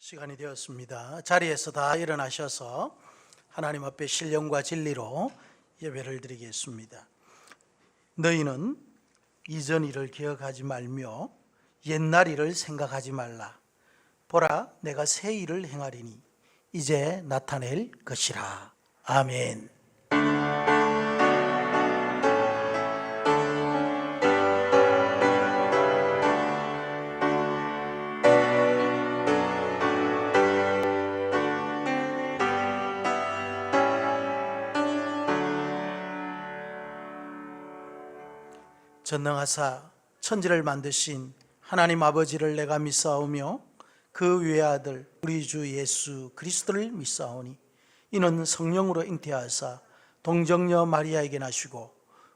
시간이 되었습니다. 자리에서 다 일어나셔서 하나님 앞에 신령과 진리로 예배를 드리겠습니다. 너희는 이전 일을 기억하지 말며 옛날 일을 생각하지 말라. 보라, 내가 새 일을 행하리니 이제 나타낼 것이라. 아멘. 전능하사 천지를 만드신 하나님 아버지를 내가 믿사오며 그 외아들 우리 주 예수 그리스도를 믿사오니 이는 성령으로 잉태하사 동정녀 마리아에게 나시고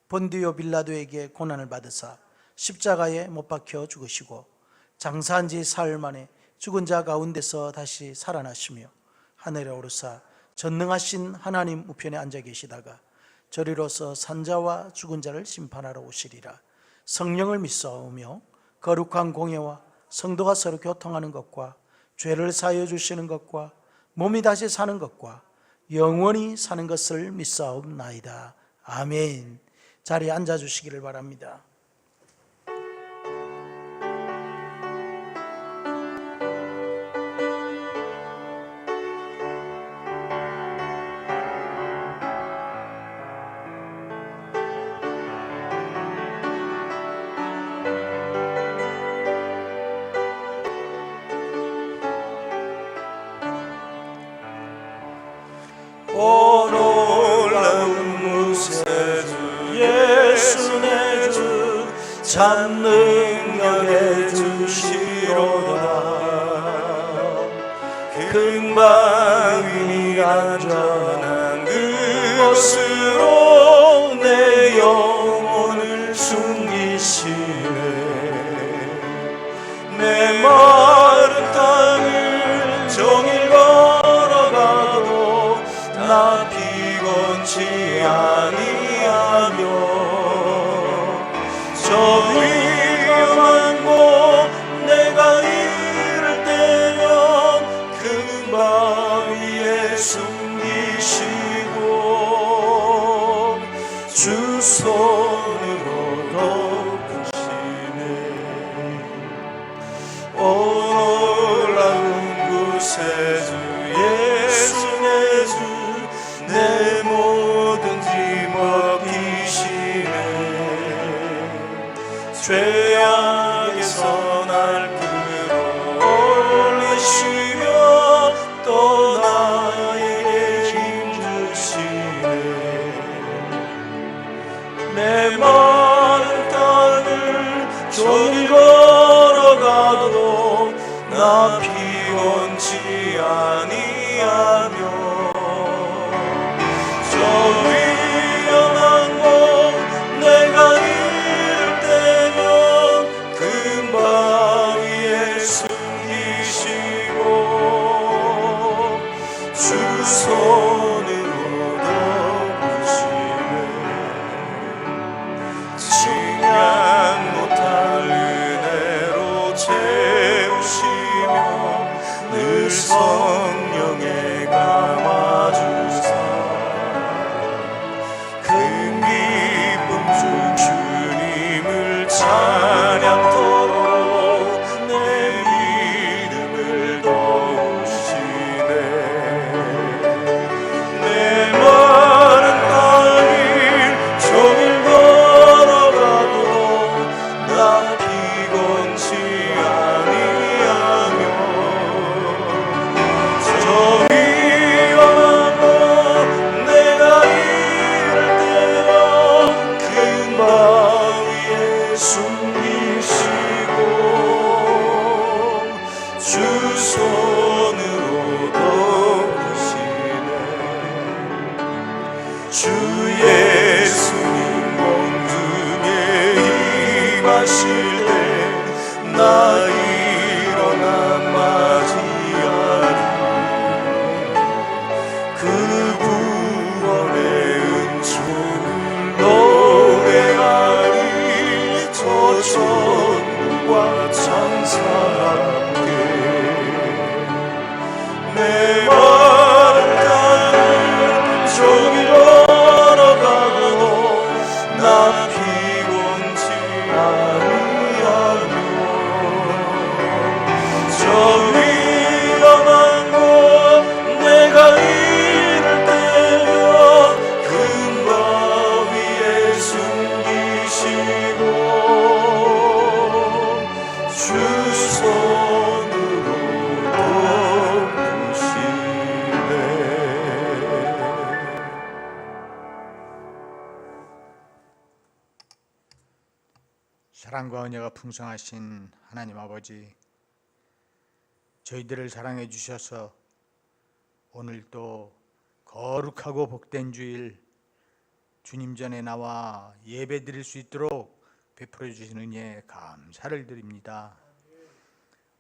본디오 빌라도에게 고난을 받으사 십자가에 못 박혀 죽으시고 장사한 지 사흘 만에 죽은 자 가운데서 다시 살아나시며 하늘에 오르사 전능하신 하나님 우편에 앉아 계시다가 저리로서 산자와 죽은 자를 심판하러 오시리라. 성령을 믿사오며 거룩한 공예와 성도가 서로 교통하는 것과 죄를 사하여 주시는 것과 몸이 다시 사는 것과 영원히 사는 것을 믿사옵나이다. 아멘. 자리에 앉아 주시기를 바랍니다. 오 놀라운 무세주 예수 내 주 참 능력의 주시로다. 금방 위 안전한 그곳으로 내 영혼을 숨기시네. 내 마른 땅을 종일 걸어가도 나 피곤치 아니하며 저 위험한 곳 내가 이를 때면 금방 위에 숨기시고 주 손으로 덮으시네. 오 놀라운 구세주 예수 내 주 내 모든 짐 벗기시네. 죄악에서 날 끌어올리시며 또 나에게 힘 주시네. 내 마른 땅을 종일 걸어가도 나 피곤치 아니하며 위험한 곳 내가 이를 때면 금방 위에 숨기시고 주 손으로 덮으시네. 칭찬 못할 은혜로 채우시며 늘 성령에 감아주사 주님을 찬양토록 내 믿음을 도우시네. 내 마른 땅을 종일 걸어가도 나 피곤치 아니하며 저 위험한 곳 내가 이를 때면 금방 숨기시고 주 손으로 덮으시네. 주 예수님 공중에 임하실 때 나 일어나 맞이하리. 그 구원의 은총을 노래하리. 저 천국과 천사 함께 사랑과 은혜가 풍성하신 하나님 아버지, 저희들을 사랑해 주셔서 오늘 또 거룩하고 복된 주일 주님 전에 나와 예배 드릴 수 있도록 베풀어 주신 은혜에 감사를 드립니다.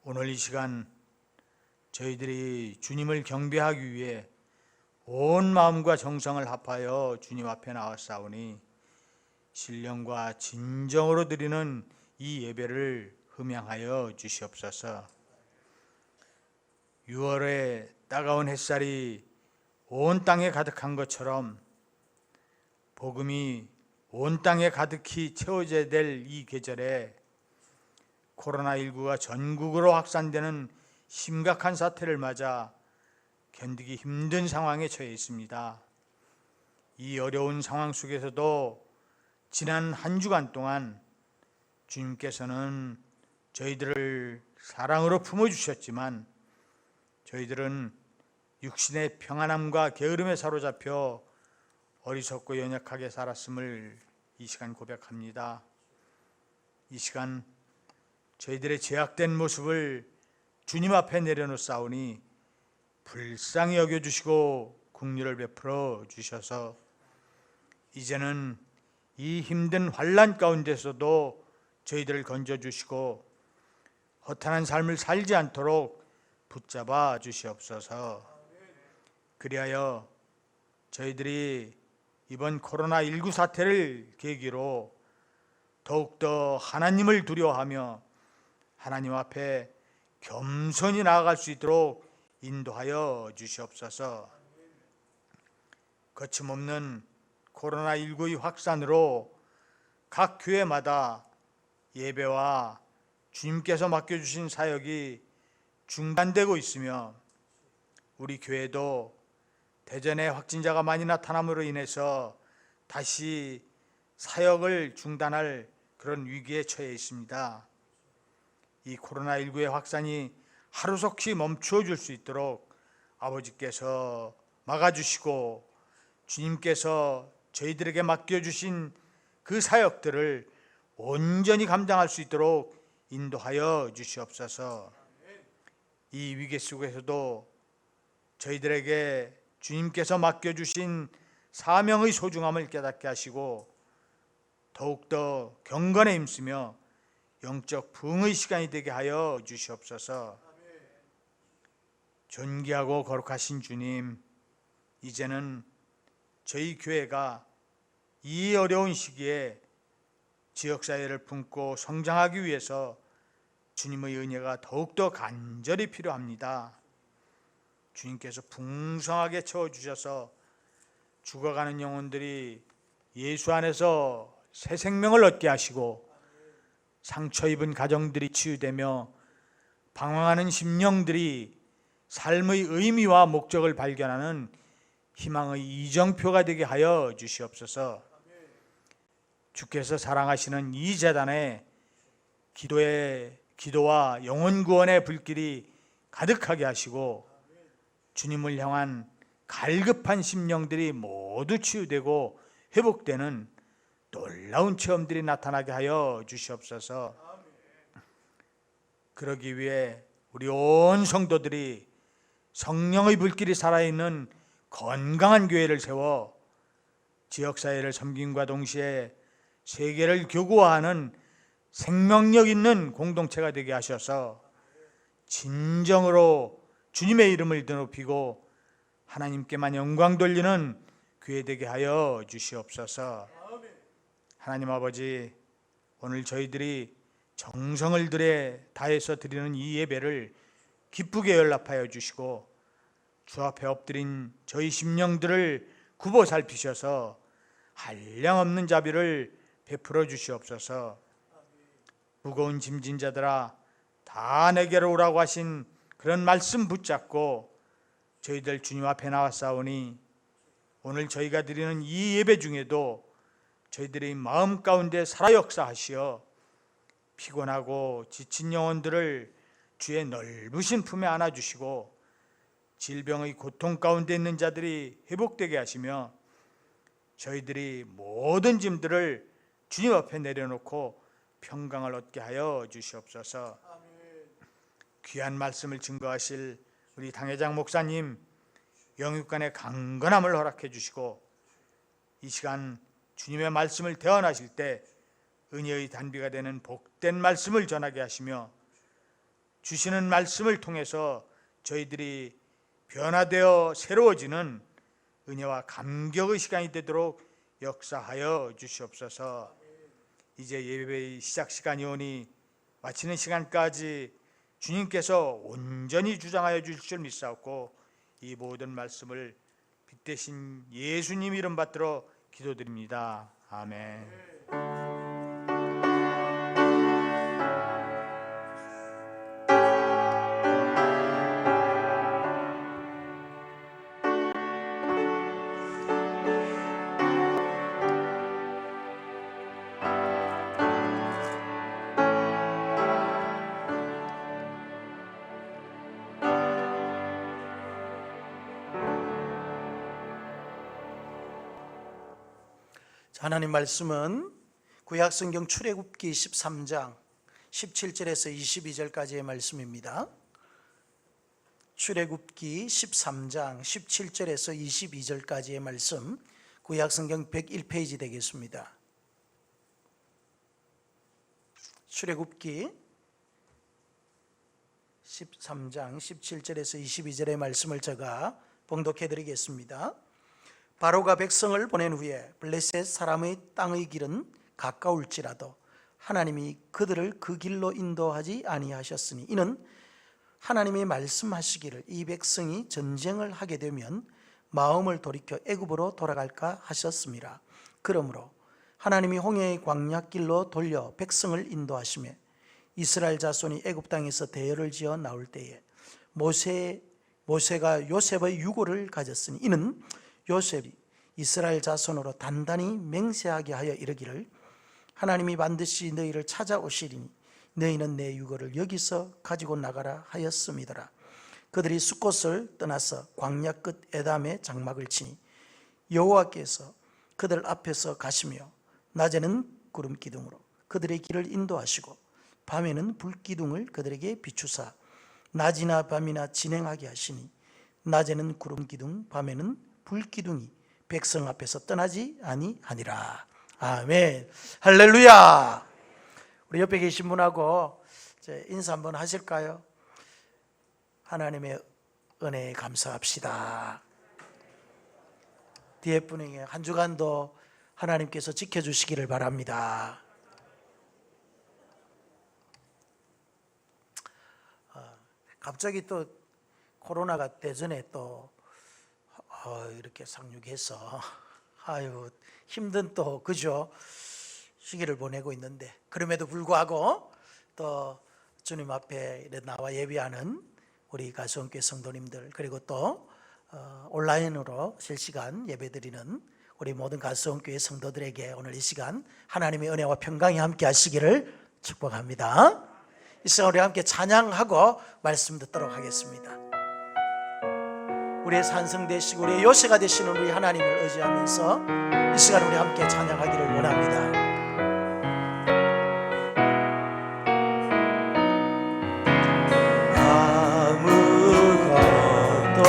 오늘 이 시간 저희들이 주님을 경배하기 위해 온 마음과 정성을 합하여 주님 앞에 나왔사오니 신령과 진정으로 드리는 이 예배를 흠양하여 주시옵소서. 6월에 따가운 햇살이 온 땅에 가득한 것처럼 복음이 온 땅에 가득히 채워져야 될 이 계절에 코로나19가 전국으로 확산되는 심각한 사태를 맞아 견디기 힘든 상황에 처해 있습니다. 이 어려운 상황 속에서도 지난 한 주간 동안 주님께서는 저희들을 사랑으로 품어주셨지만 저희들은 육신의 평안함과 게으름에 사로잡혀 어리석고 연약하게 살았음을 이 시간 고백합니다. 이 시간 저희들의 죄악된 모습을 주님 앞에 내려놓사오니 불쌍히 여겨주시고 긍휼을 베풀어 주셔서 이제는 이 힘든 환난 가운데서도 저희들을 건져주시고 허탄한 삶을 살지 않도록 붙잡아 주시옵소서. 그리하여 저희들이 이번 코로나19 사태를 계기로 더욱더 하나님을 두려워하며 하나님 앞에 겸손히 나아갈 수 있도록 인도하여 주시옵소서. 거침없는 코로나19의 확산으로 각 교회마다 예배와 주님께서 맡겨주신 사역이 중단되고 있으며 우리 교회도 대전에 확진자가 많이 나타남으로 인해서 다시 사역을 중단할 그런 위기에 처해 있습니다. 이 코로나19의 확산이 하루속히 멈추어 줄 수 있도록 아버지께서 막아주시고 주님께서 저희들에게 맡겨주신 그 사역들을 온전히 감당할 수 있도록 인도하여 주시옵소서. 이 위기 속에서도 저희들에게 주님께서 맡겨주신 사명의 소중함을 깨닫게 하시고 더욱더 경건에 힘쓰며 영적 부흥의 시간이 되게 하여 주시옵소서. 존귀하고 거룩하신 주님, 이제는 저희 교회가 이 어려운 시기에 지역사회를 품고 성장하기 위해서 주님의 은혜가 더욱더 간절히 필요합니다. 주님께서 풍성하게 채워주셔서 죽어가는 영혼들이 예수 안에서 새 생명을 얻게 하시고 상처 입은 가정들이 치유되며 방황하는 심령들이 삶의 의미와 목적을 발견하는 희망의 이정표가 되게 하여 주시옵소서. 주께서 사랑하시는 이 재단에 기도와 영혼 구원의 불길이 가득하게 하시고 주님을 향한 갈급한 심령들이 모두 치유되고 회복되는 놀라운 체험들이 나타나게 하여 주시옵소서. 그러기 위해 우리 온 성도들이 성령의 불길이 살아있는 건강한 교회를 세워 지역사회를 섬김과 동시에 세계를 교구화하는 생명력 있는 공동체가 되게 하셔서 진정으로 주님의 이름을 높이고 하나님께만 영광 돌리는 교회 되게 하여 주시옵소서. 하나님 아버지, 오늘 저희들이 정성을 다해서 드리는 이 예배를 기쁘게 연락하여 주시고 주 앞에 엎드린 저희 심령들을 굽어 살피셔서 한량없는 자비를 베풀어 주시옵소서. 무거운 짐진 자들아 다 내게로 오라고 하신 그런 말씀 붙잡고 저희들 주님 앞에 나왔사오니 오늘 저희가 드리는 이 예배 중에도 저희들의 마음 가운데 살아 역사하시어 피곤하고 지친 영혼들을 주의 넓으신 품에 안아주시고 질병의 고통 가운데 있는 자들이 회복되게 하시며 저희들이 모든 짐들을 주님 앞에 내려놓고 평강을 얻게 하여 주시옵소서. 귀한 말씀을 증거하실 우리 당회장 목사님 영육간의 강건함을 허락해 주시고, 이 시간 주님의 말씀을 대언하실 때 은혜의 단비가 되는 복된 말씀을 전하게 하시며, 주시는 말씀을 통해서 저희들이 변화되어 새로워지는 은혜와 감격의 시간이 되도록 역사하여 주시옵소서. 이제 예배의 시작 시간이 오니 마치는 시간까지 주님께서 온전히 주장하여 주실 줄 믿사옵고, 이 모든 말씀을 빛대신 예수님 이름 받들어 기도드립니다. 아멘. 하나님 말씀은 구약성경 출애굽기 13장 17절에서 22절까지의 말씀입니다. 출애굽기 13장 17절에서 22절까지의 말씀, 구약성경 101페이지 되겠습니다. 출애굽기 13장 17절에서 22절의 말씀을 제가 봉독해 드리겠습니다. 바로가 백성을 보낸 후에 블레셋 사람의 땅의 길은 가까울지라도 하나님이 그들을 그 길로 인도하지 아니하셨으니, 이는 하나님이 말씀하시기를 이 백성이 전쟁을 하게 되면 마음을 돌이켜 애굽으로 돌아갈까 하셨습니다. 그러므로 하나님이 홍해의 광야길로 돌려 백성을 인도하시며 이스라엘 자손이 애굽 땅에서 대열을 지어 나올 때에 모세가 요셉의 유고를 가졌으니, 이는 요셉이 이스라엘 자손으로 단단히 맹세하게 하여 이르기를 하나님이 반드시 너희를 찾아오시리니 너희는 내 유고를 여기서 가지고 나가라 하였음이더라. 그들이 숫곳을 떠나서 광야 끝 에담에 장막을 치니 여호와께서 그들 앞에서 가시며 낮에는 구름 기둥으로 그들의 길을 인도하시고 밤에는 불 기둥을 그들에게 비추사 낮이나 밤이나 진행하게 하시니 낮에는 구름 기둥 밤에는 불기둥이 백성 앞에서 떠나지 아니하니라. 아멘. 할렐루야. 우리 옆에 계신 분하고 인사 한번 하실까요? 하나님의 은혜에 감사합시다. 뒤에 분에게 한 주간도 하나님께서 지켜주시기를 바랍니다. 갑자기 또 코로나가 대전에 또 이렇게 상륙해서 힘든 또 그죠 시기를 보내고 있는데, 그럼에도 불구하고 또 주님 앞에 나와 예배하는 우리 가수원교회 성도님들, 그리고 또 온라인으로 실시간 예배드리는 우리 모든 가수원교회 성도들에게 오늘 이 시간 하나님의 은혜와 평강이 함께 하시기를 축복합니다. 이 시간 우리 함께 찬양하고 말씀 듣도록 하겠습니다. 우리의 산성 되시고 우리의 요새가 되시는 우리 하나님을 의지하면서 이 시간 우리 함께 찬양하기를 원합니다. 아무것도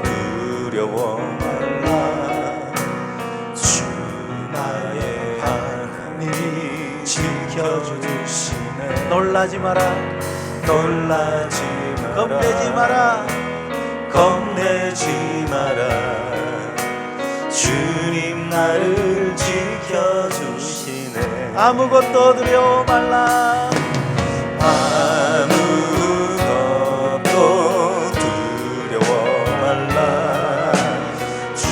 두려워 말라. 주 나의 하나님이 지켜주시네. 놀라지 마라. 놀라지 마라. 겁내지 마라. 겁내지 마라. 주님 나를 지켜주시네. 아무것도 두려워 말라. 아무것도 두려워 말라. 주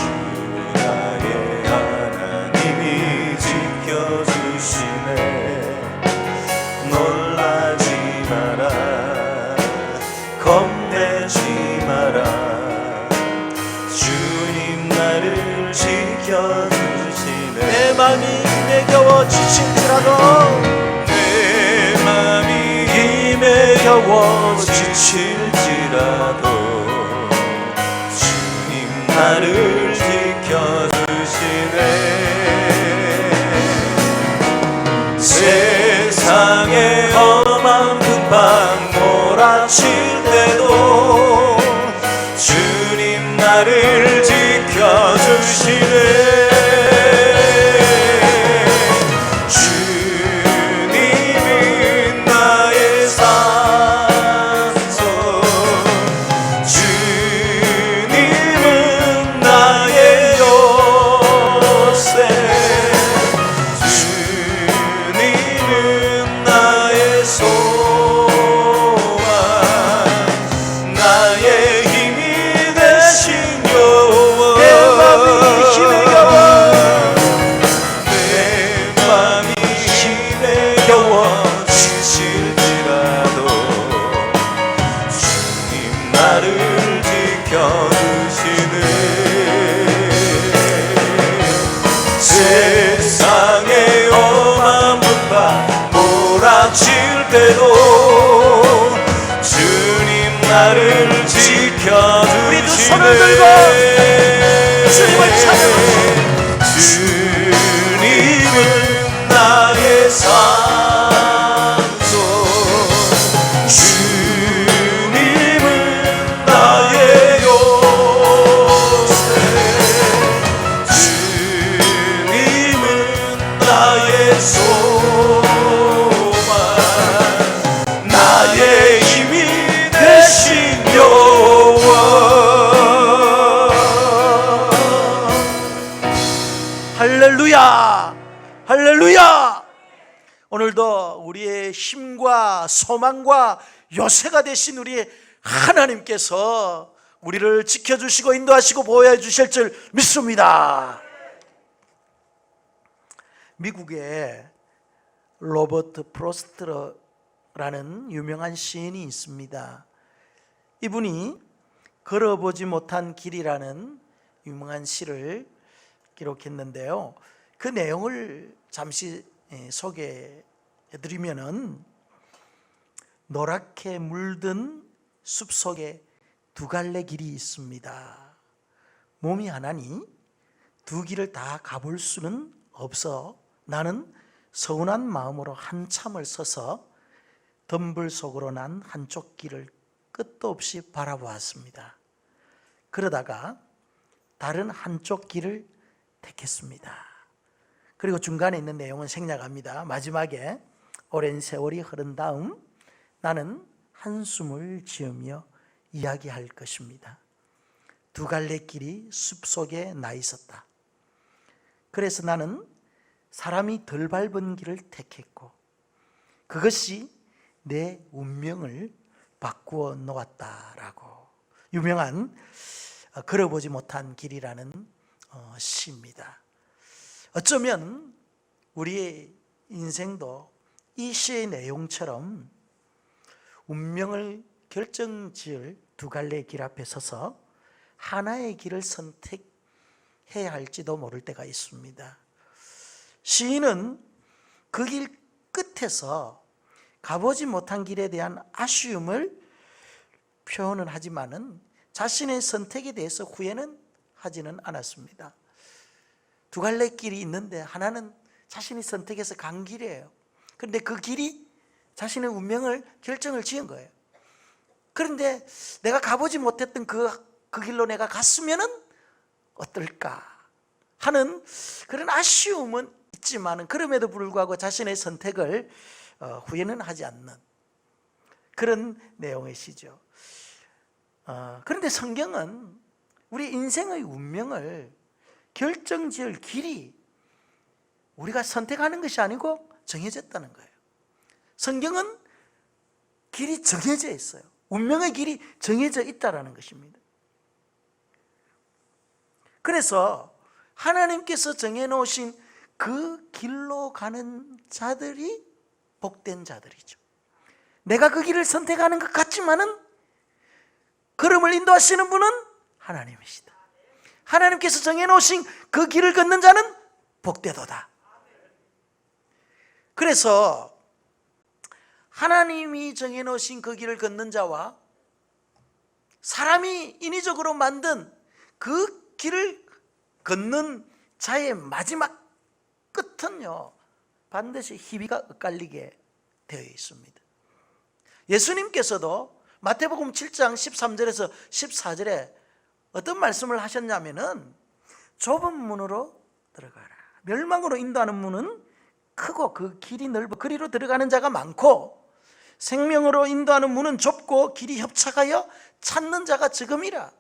나의 하나님이 지켜주시네. 놀라지 마라. 겁내지 마라. 주님 나를 지켜주시네. 내 마음이 힘에 겨워 지칠지라도, 내 맘이 힘에 겨워 지칠지라도 주님 나를 지켜주시네. 오락실 때도 주님 나를 지켜주시네. 주님은 나의 산소, 주님은 나의 요새, 주님은 나의 소망, 나의 힘이 되신 여호와. 내 맘이 힘에 겨워, 내 맘이 힘에 겨워 지칠지라도 주님 나를 지켜주시네. 세상의 험한 문파 몰아칠 때도 주님 나를 지켜주시네. 우리 두 손을 들고 주님을 찬양합시다. 주님은 나의 산소, 주님은 나의 요새, 주님은 나의 소망, 나의 힘이 되신 여호와. 할렐루야, 할렐루야. 오늘도 우리의 힘과 소망과 요새가 되신 우리의 하나님께서 우리를 지켜주시고 인도하시고 보호해 주실 줄 믿습니다. 미국에 로버트 프로스트라는 유명한 시인이 있습니다. 이분이 걸어보지 못한 길이라는 유명한 시를 기록했는데요. 그 내용을 잠시 소개해드리면은, 노랗게 물든 숲속에 두 갈래 길이 있습니다. 몸이 하나니 두 길을 다 가볼 수는 없어 나는 서운한 마음으로 한참을 서서 덤불 속으로 난 한쪽 길을 끝도 없이 바라보았습니다. 그러다가 다른 한쪽 길을 택했습니다. 그리고 중간에 있는 내용은 생략합니다. 마지막에 오랜 세월이 흐른 다음 나는 한숨을 지으며 이야기할 것입니다. 두 갈래 길이 숲속에 나 있었다. 그래서 나는 사람이 덜 밟은 길을 택했고 그것이 내 운명을 바꾸어 놓았다라고, 유명한 걸어보지 못한 길이라는 시입니다. 어쩌면 우리의 인생도 이 시의 내용처럼 운명을 결정지을 두 갈래 길 앞에 서서 하나의 길을 선택해야 할지도 모를 때가 있습니다. 시인은 그 길 끝에서 가보지 못한 길에 대한 아쉬움을 표현은 하지만은 자신의 선택에 대해서 후회는 하지는 않았습니다. 두 갈래 길이 있는데 하나는 자신이 선택해서 간 길이에요. 그런데 그 길이 자신의 운명을 결정을 지은 거예요. 그런데 내가 가보지 못했던 그 길로 내가 갔으면은 어떨까 하는 그런 아쉬움은 있지만은, 그럼에도 불구하고 자신의 선택을 후회는 하지 않는 그런 내용의 시죠. 그런데 성경은 우리 인생의 운명을 결정지을 길이 우리가 선택하는 것이 아니고 정해졌다는 거예요. 성경은 길이 정해져 있어요. 운명의 길이 정해져 있다는 것입니다. 그래서 하나님께서 정해놓으신 그 길로 가는 자들이 복된 자들이죠. 내가 그 길을 선택하는 것 같지만은 걸음을 인도하시는 분은 하나님이시다. 하나님께서 정해놓으신 그 길을 걷는 자는 복되도다. 그래서 하나님이 정해놓으신 그 길을 걷는 자와 사람이 인위적으로 만든 그 길을 걷는 자의 마지막 끝은요, 반드시 희비가 엇갈리게 되어 있습니다. 예수님께서도 마태복음 7장 13절에서 14절에 어떤 말씀을 하셨냐면은 좁은 문으로 들어가라. 멸망으로 인도하는 문은 크고 그 길이 넓어 그리로 들어가는 자가 많고 생명으로 인도하는 문은 좁고 길이 협착하여 찾는 자가 적음이라.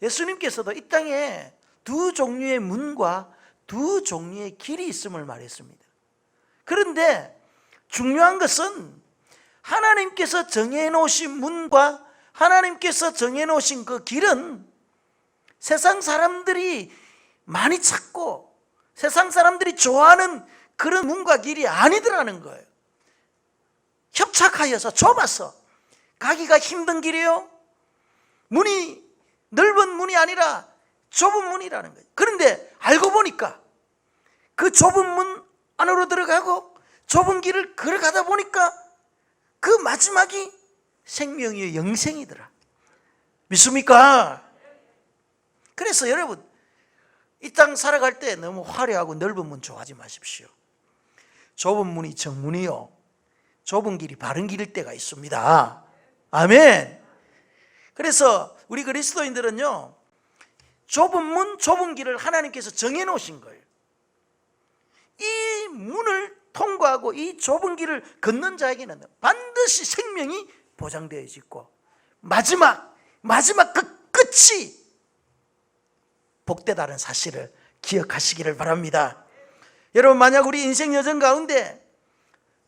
예수님께서도 이 땅에 두 종류의 문과 두 종류의 길이 있음을 말했습니다. 그런데 중요한 것은 하나님께서 정해놓으신 문과 하나님께서 정해놓으신 그 길은 세상 사람들이 많이 찾고 세상 사람들이 좋아하는 그런 문과 길이 아니더라는 거예요. 협착하여서 좁아서 가기가 힘든 길이에요. 문이 넓은 문이 아니라 좁은 문이라는 거예요. 그런데 알고 보니까 그 좁은 문 안으로 들어가고 좁은 길을 걸어가다 보니까 그 마지막이 생명이요 영생이더라. 믿습니까? 그래서 여러분 이 땅 살아갈 때 너무 화려하고 넓은 문 좋아하지 마십시오. 좁은 문이 정문이요 좁은 길이 바른 길일 때가 있습니다. 아멘. 그래서 우리 그리스도인들은요 좁은 문 좁은 길을 하나님께서 정해놓으신 거예요. 이 문을 통과하고 이 좁은 길을 걷는 자에게는 반드시 생명이 보장되어 있고 마지막 그 끝이 복되다는 사실을 기억하시기를 바랍니다. 여러분 만약 우리 인생 여정 가운데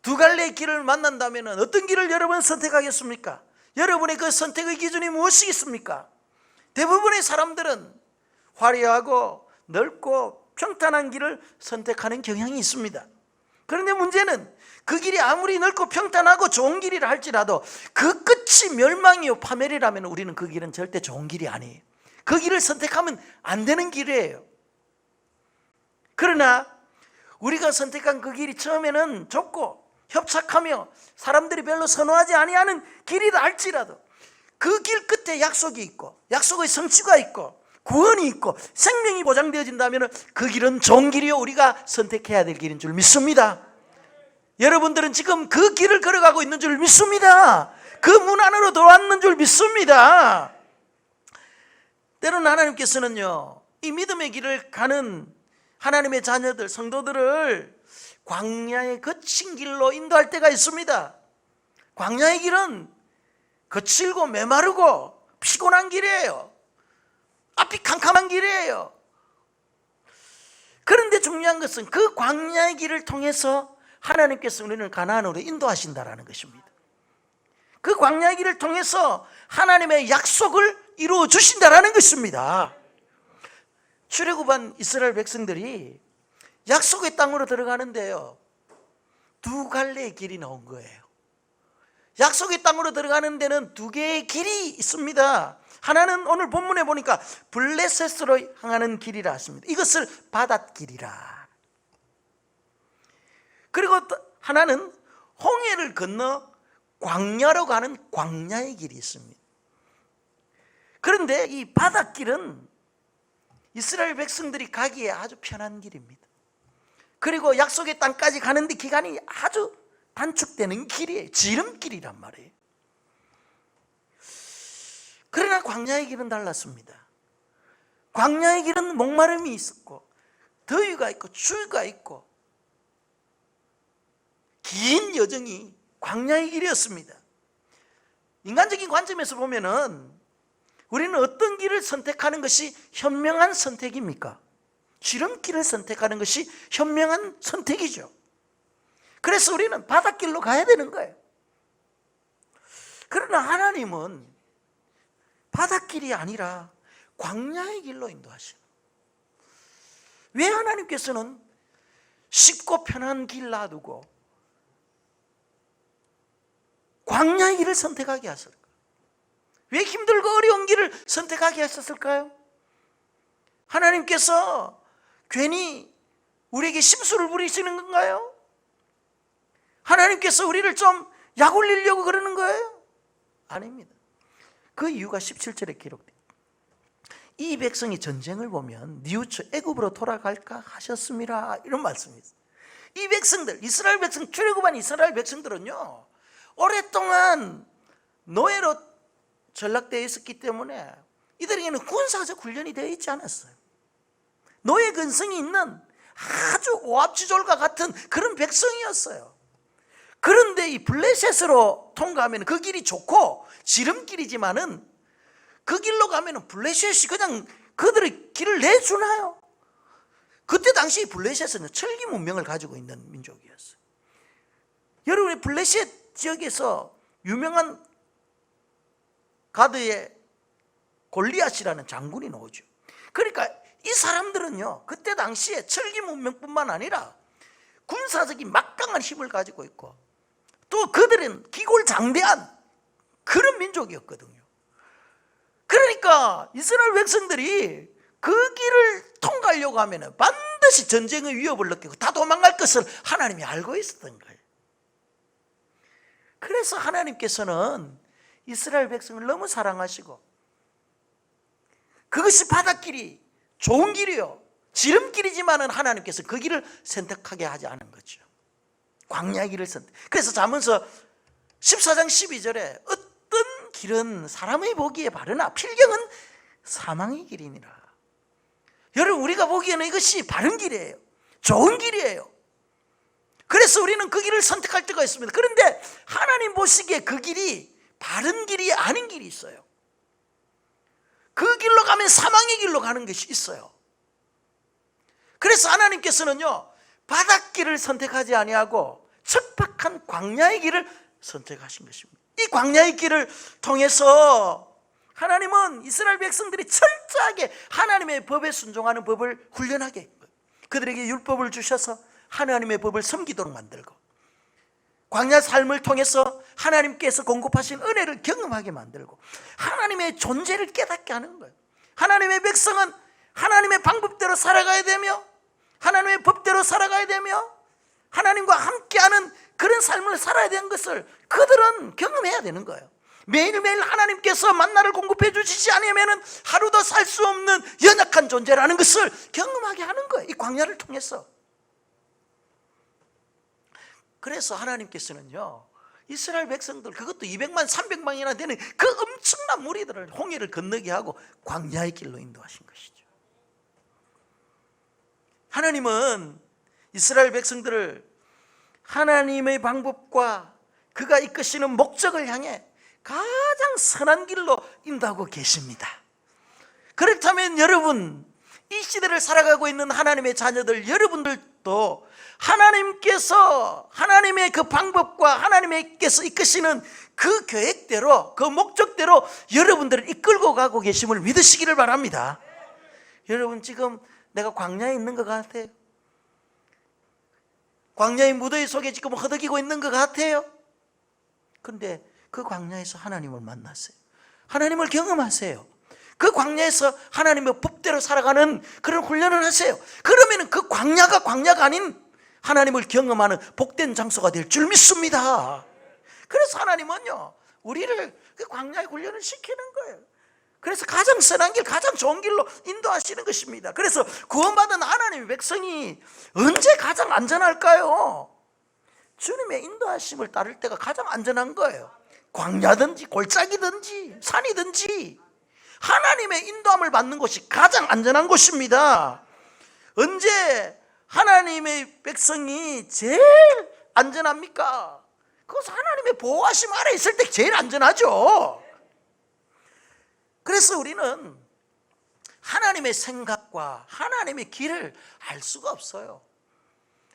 두 갈래의 길을 만난다면 어떤 길을 여러분 선택하겠습니까? 여러분의 그 선택의 기준이 무엇이겠습니까? 대부분의 사람들은 화려하고 넓고 평탄한 길을 선택하는 경향이 있습니다. 그런데 문제는 그 길이 아무리 넓고 평탄하고 좋은 길이라 할지라도 그 끝이 멸망이요 파멸이라면 우리는 그 길은 절대 좋은 길이 아니에요. 그 길을 선택하면 안 되는 길이에요. 그러나 우리가 선택한 그 길이 처음에는 좁고 협착하며 사람들이 별로 선호하지 아니하는 길이라 할지라도 그 길 끝에 약속이 있고 약속의 성취가 있고 구원이 있고 생명이 보장되어진다면 그 길은 좋은 길이요 우리가 선택해야 될 길인 줄 믿습니다. 여러분들은 지금 그 길을 걸어가고 있는 줄 믿습니다. 그 문 안으로 들어왔는 줄 믿습니다. 때로는 하나님께서는요 이 믿음의 길을 가는 하나님의 자녀들 성도들을 광야의 거친 길로 인도할 때가 있습니다. 광야의 길은 거칠고 메마르고 피곤한 길이에요. 앞이 캄캄한 길이에요. 그런데 중요한 것은 그 광야의 길을 통해서 하나님께서 우리를 가나안으로 인도하신다라는 것입니다. 그 광야의 길을 통해서 하나님의 약속을 이루어 주신다라는 것입니다. 출애굽한 이스라엘 백성들이 약속의 땅으로 들어가는데요 두 갈래의 길이 나온 거예요. 약속의 땅으로 들어가는 데는 두 개의 길이 있습니다. 하나는 오늘 본문에 보니까 블레셋으로 향하는 길이라 했습니다. 이것을 바닷길이라. 그리고 또 하나는 홍해를 건너 광야로 가는 광야의 길이 있습니다. 그런데 이 바닷길은 이스라엘 백성들이 가기에 아주 편한 길입니다. 그리고 약속의 땅까지 가는데 기간이 아주 단축되는 길이에요. 지름길이란 말이에요. 그러나 광야의 길은 달랐습니다. 광야의 길은 목마름이 있었고 더위가 있고 추위가 있고 긴 여정이 광야의 길이었습니다. 인간적인 관점에서 보면은 우리는 어떤 길을 선택하는 것이 현명한 선택입니까? 지름길을 선택하는 것이 현명한 선택이죠. 그래서 우리는 바닷길로 가야 되는 거예요. 그러나 하나님은 바닷길이 아니라 광야의 길로 인도하시는. 왜 하나님께서는 쉽고 편한 길 놔두고 광야의 길을 선택하게 하실까? 왜 힘들고 어려운 길을 선택하게 하셨을까요? 하나님께서 괜히 우리에게 심술을 부리시는 건가요? 하나님께서 우리를 좀 약올리려고 그러는 거예요? 아닙니다. 그 이유가 17절에 기록돼요. 이 백성이 전쟁을 보면 뉘우쳐 애굽으로 돌아갈까 하셨습니다. 이런 말씀이 있어요. 이 백성들, 이스라엘 백성, 출애굽한 이스라엘 백성들은요 오랫동안 노예로 전락되어 있었기 때문에 이들에게는 군사적 훈련이 되어 있지 않았어요. 노예 근성이 있는 아주 오합지졸과 같은 그런 백성이었어요. 그런데 이 블레셋으로 통과하면 그 길이 좋고 지름길이지만은 그 길로 가면은 블레셋이 그냥 그들의 길을 내주나요? 그때 당시 블레셋은 철기 문명을 가지고 있는 민족이었어요. 여러분이 블레셋 지역에서 유명한 가드의 골리앗이라는 장군이 나오죠. 그러니까 이 사람들은요, 그때 당시에 철기 문명뿐만 아니라 군사적인 막강한 힘을 가지고 있고 또 그들은 기골장대한 그런 민족이었거든요. 그러니까 이스라엘 백성들이 그 길을 통과하려고 하면 반드시 전쟁의 위협을 느끼고 다 도망갈 것을 하나님이 알고 있었던 거예요. 그래서 하나님께서는 이스라엘 백성을 너무 사랑하시고 그것이 바닷길이 좋은 길이요, 지름길이지만은 하나님께서 그 길을 선택하게 하지 않은 거죠. 광야의 길을 선택. 그래서 잠언서 14장 12절에 어떤 길은 사람의 보기에 바르나 필경은 사망의 길이니라. 여러분, 우리가 보기에는 이것이 바른 길이에요, 좋은 길이에요. 그래서 우리는 그 길을 선택할 때가 있습니다. 그런데 하나님 보시기에 그 길이 바른 길이 아닌 길이 있어요. 그 길로 가면 사망의 길로 가는 것이 있어요. 그래서 하나님께서는요, 바닷길을 선택하지 아니하고 척박한 광야의 길을 선택하신 것입니다. 이 광야의 길을 통해서 하나님은 이스라엘 백성들이 철저하게 하나님의 법에 순종하는 법을 훈련하게 했고요. 그들에게 율법을 주셔서 하나님의 법을 섬기도록 만들고 광야 삶을 통해서 하나님께서 공급하신 은혜를 경험하게 만들고 하나님의 존재를 깨닫게 하는 거예요. 하나님의 백성은 하나님의 방법대로 살아가야 되며 하나님의 법대로 살아가야 되며 하나님과 함께하는 그런 삶을 살아야 되는 것을 그들은 경험해야 되는 거예요. 매일매일 하나님께서 만나를 공급해 주시지 않으면 하루도 살 수 없는 연약한 존재라는 것을 경험하게 하는 거예요, 이 광야를 통해서. 그래서 하나님께서는요, 이스라엘 백성들, 그것도 200만 300만이나 되는 그 엄청난 무리들을 홍해를 건너게 하고 광야의 길로 인도하신 것이죠. 하나님은 이스라엘 백성들을 하나님의 방법과 그가 이끄시는 목적을 향해 가장 선한 길로 인도하고 계십니다. 그렇다면 여러분, 이 시대를 살아가고 있는 하나님의 자녀들 여러분들도 하나님께서 하나님의 그 방법과 하나님께서 이끄시는 그 계획대로 그 목적대로 여러분들을 이끌고 가고 계심을 믿으시기를 바랍니다. 여러분, 지금 내가 광야에 있는 것 같아요? 광야의 무더위 속에 지금 허덕이고 있는 것 같아요? 그런데 그 광야에서 하나님을 만났어요. 하나님을 경험하세요. 그 광야에서 하나님의 법대로 살아가는 그런 훈련을 하세요. 그러면 그 광야가 광야가 아닌 하나님을 경험하는 복된 장소가 될 줄 믿습니다. 그래서 하나님은요, 우리를 그 광야의 훈련을 시키는 거예요. 그래서 가장 선한 길, 가장 좋은 길로 인도하시는 것입니다. 그래서 구원받은 하나님의 백성이 언제 가장 안전할까요? 주님의 인도하심을 따를 때가 가장 안전한 거예요. 광야든지 골짜기든지 산이든지 하나님의 인도함을 받는 곳이 가장 안전한 곳입니다. 언제 하나님의 백성이 제일 안전합니까? 그것은 하나님의 보호하심 아래 있을 때 제일 안전하죠. 그래서 우리는 하나님의 생각과 하나님의 길을 알 수가 없어요.